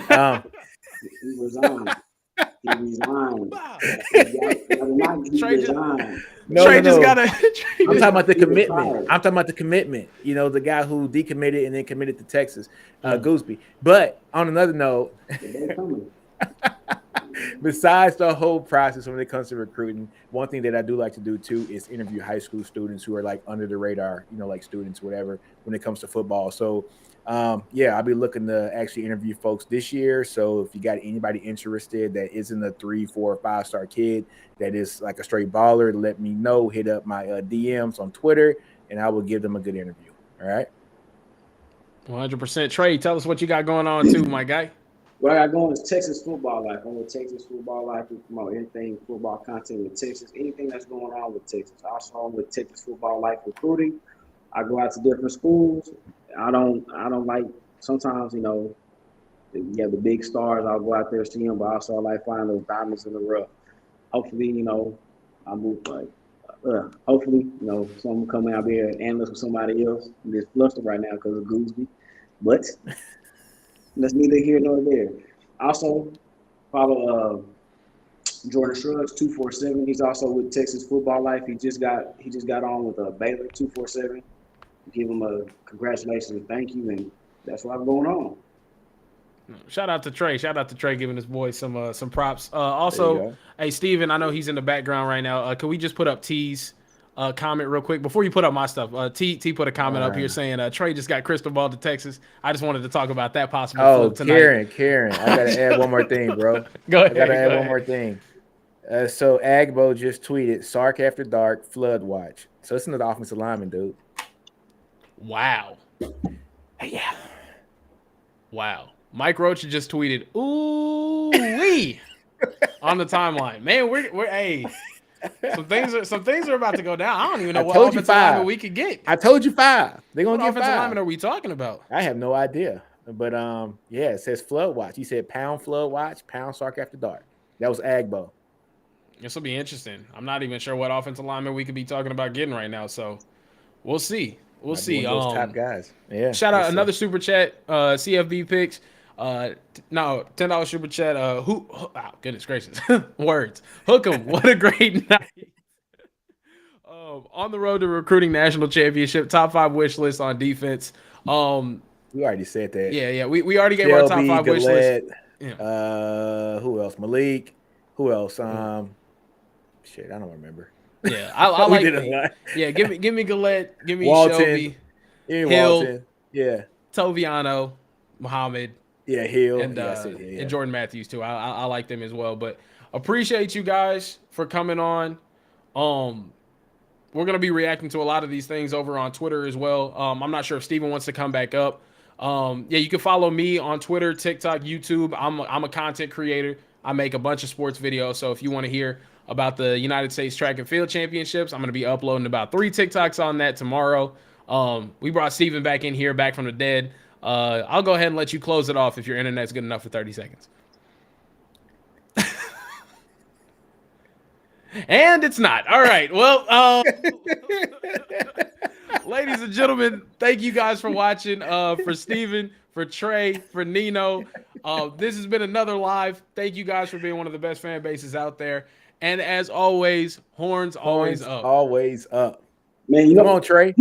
resigned. He resigned. Trey resigned. Trey just gotta. I'm talking about the commitment. I'm talking about the commitment. You know, the guy who decommitted and then committed to Texas, Gooseby. But on another note, besides the whole process when it comes to recruiting, one thing that I do like to do too is interview high school students who are like under the radar, you know, like students, whatever, when it comes to football. So, yeah, I'll be looking to actually interview folks this year. So if you got anybody interested that isn't a 3, 4, or 5-star kid that is like a straight baller, let me know. Hit up my DMs on Twitter, and I will give them a good interview. All right. 100%. Trey, tell us what you got going on too, my guy. What I got going is Texas Football Life. I'm with Texas Football Life. We promote anything football content with Texas, anything that's going on with Texas. Also, I'm with Texas Football Life Recruiting. I go out to different schools. I don't like, sometimes, you know, you have the big stars. I'll go out there and see them, but also I like finding those diamonds in the rough. Hopefully, you know, I move like, hopefully, you know, someone come out there and analyst with somebody else. I'm just flustered right now because of Gooseby. But that's neither here nor there. Also, follow Jordan Shrugs 247. He's also with Texas Football Life. He just got on with Baylor 247. Give him a congratulations and thank you, and that's what's going on. Shout out to Trey. Shout out to Trey giving his boy some props. Also, hey Steven, I know he's in the background right now. Can we just put up T's comment real quick before you put up my stuff? T put a comment up here saying Trey just got crystal ball to Texas. I just wanted to talk about that possible flip tonight. Karen, I gotta add one more thing, bro. Go ahead. I gotta add one more thing. So Agbo just tweeted Sark After Dark Flood Watch. So it's another offensive lineman, dude. Wow. Yeah. Wow. Mike Roach just tweeted, "Ooh wee," on the timeline. Man, we're hey. Some things are about to go down. I don't even know what offensive lineman we could get. I told you 5. They're gonna get offensive 5. lineman are we talking about? I have no idea. But yeah, it says Flood Watch. He said pound Flood Watch, pound Sark After Dark. That was Agbo. This will be interesting. I'm not even sure what offensive lineman we could be talking about getting right now. So we'll see. We'll see. Those top guys. Yeah. Shout out another super chat. CFB picks. No, $10 super chat. Oh, goodness gracious. Words. Hook 'em. What a great night. On the road to recruiting national championship. Top 5 wish list on defense. We already said that. Yeah. We already gave our top 5 wish list. Yeah. Who else? Malik. Who else? Shit, I don't remember. Yeah, I like it. Yeah, give me Gillette, give me Walton, Shelby, Hill, Walton. Yeah, Toviano, Muhammad, yeah, Hill, and Jordan Matthews too. I like them as well. But appreciate you guys for coming on. We're gonna be reacting to a lot of these things over on Twitter as well. I'm not sure if Steven wants to come back up. Yeah, you can follow me on Twitter, TikTok, YouTube. I'm a content creator. I make a bunch of sports videos. So if you want to hear about the United States Track and Field Championships, I'm going to be uploading about 3 TikToks on that tomorrow. We brought Steven back in here, back from the dead. I'll go ahead and let you close it off if your internet's good enough for 30 seconds. And it's not. All right. Well, ladies and gentlemen, thank you guys for watching. For Steven, for Trey, for Nino. This has been another live. Thank you guys for being one of the best fan bases out there. And as always, horns always up. Always up. Man, Come on, Trey.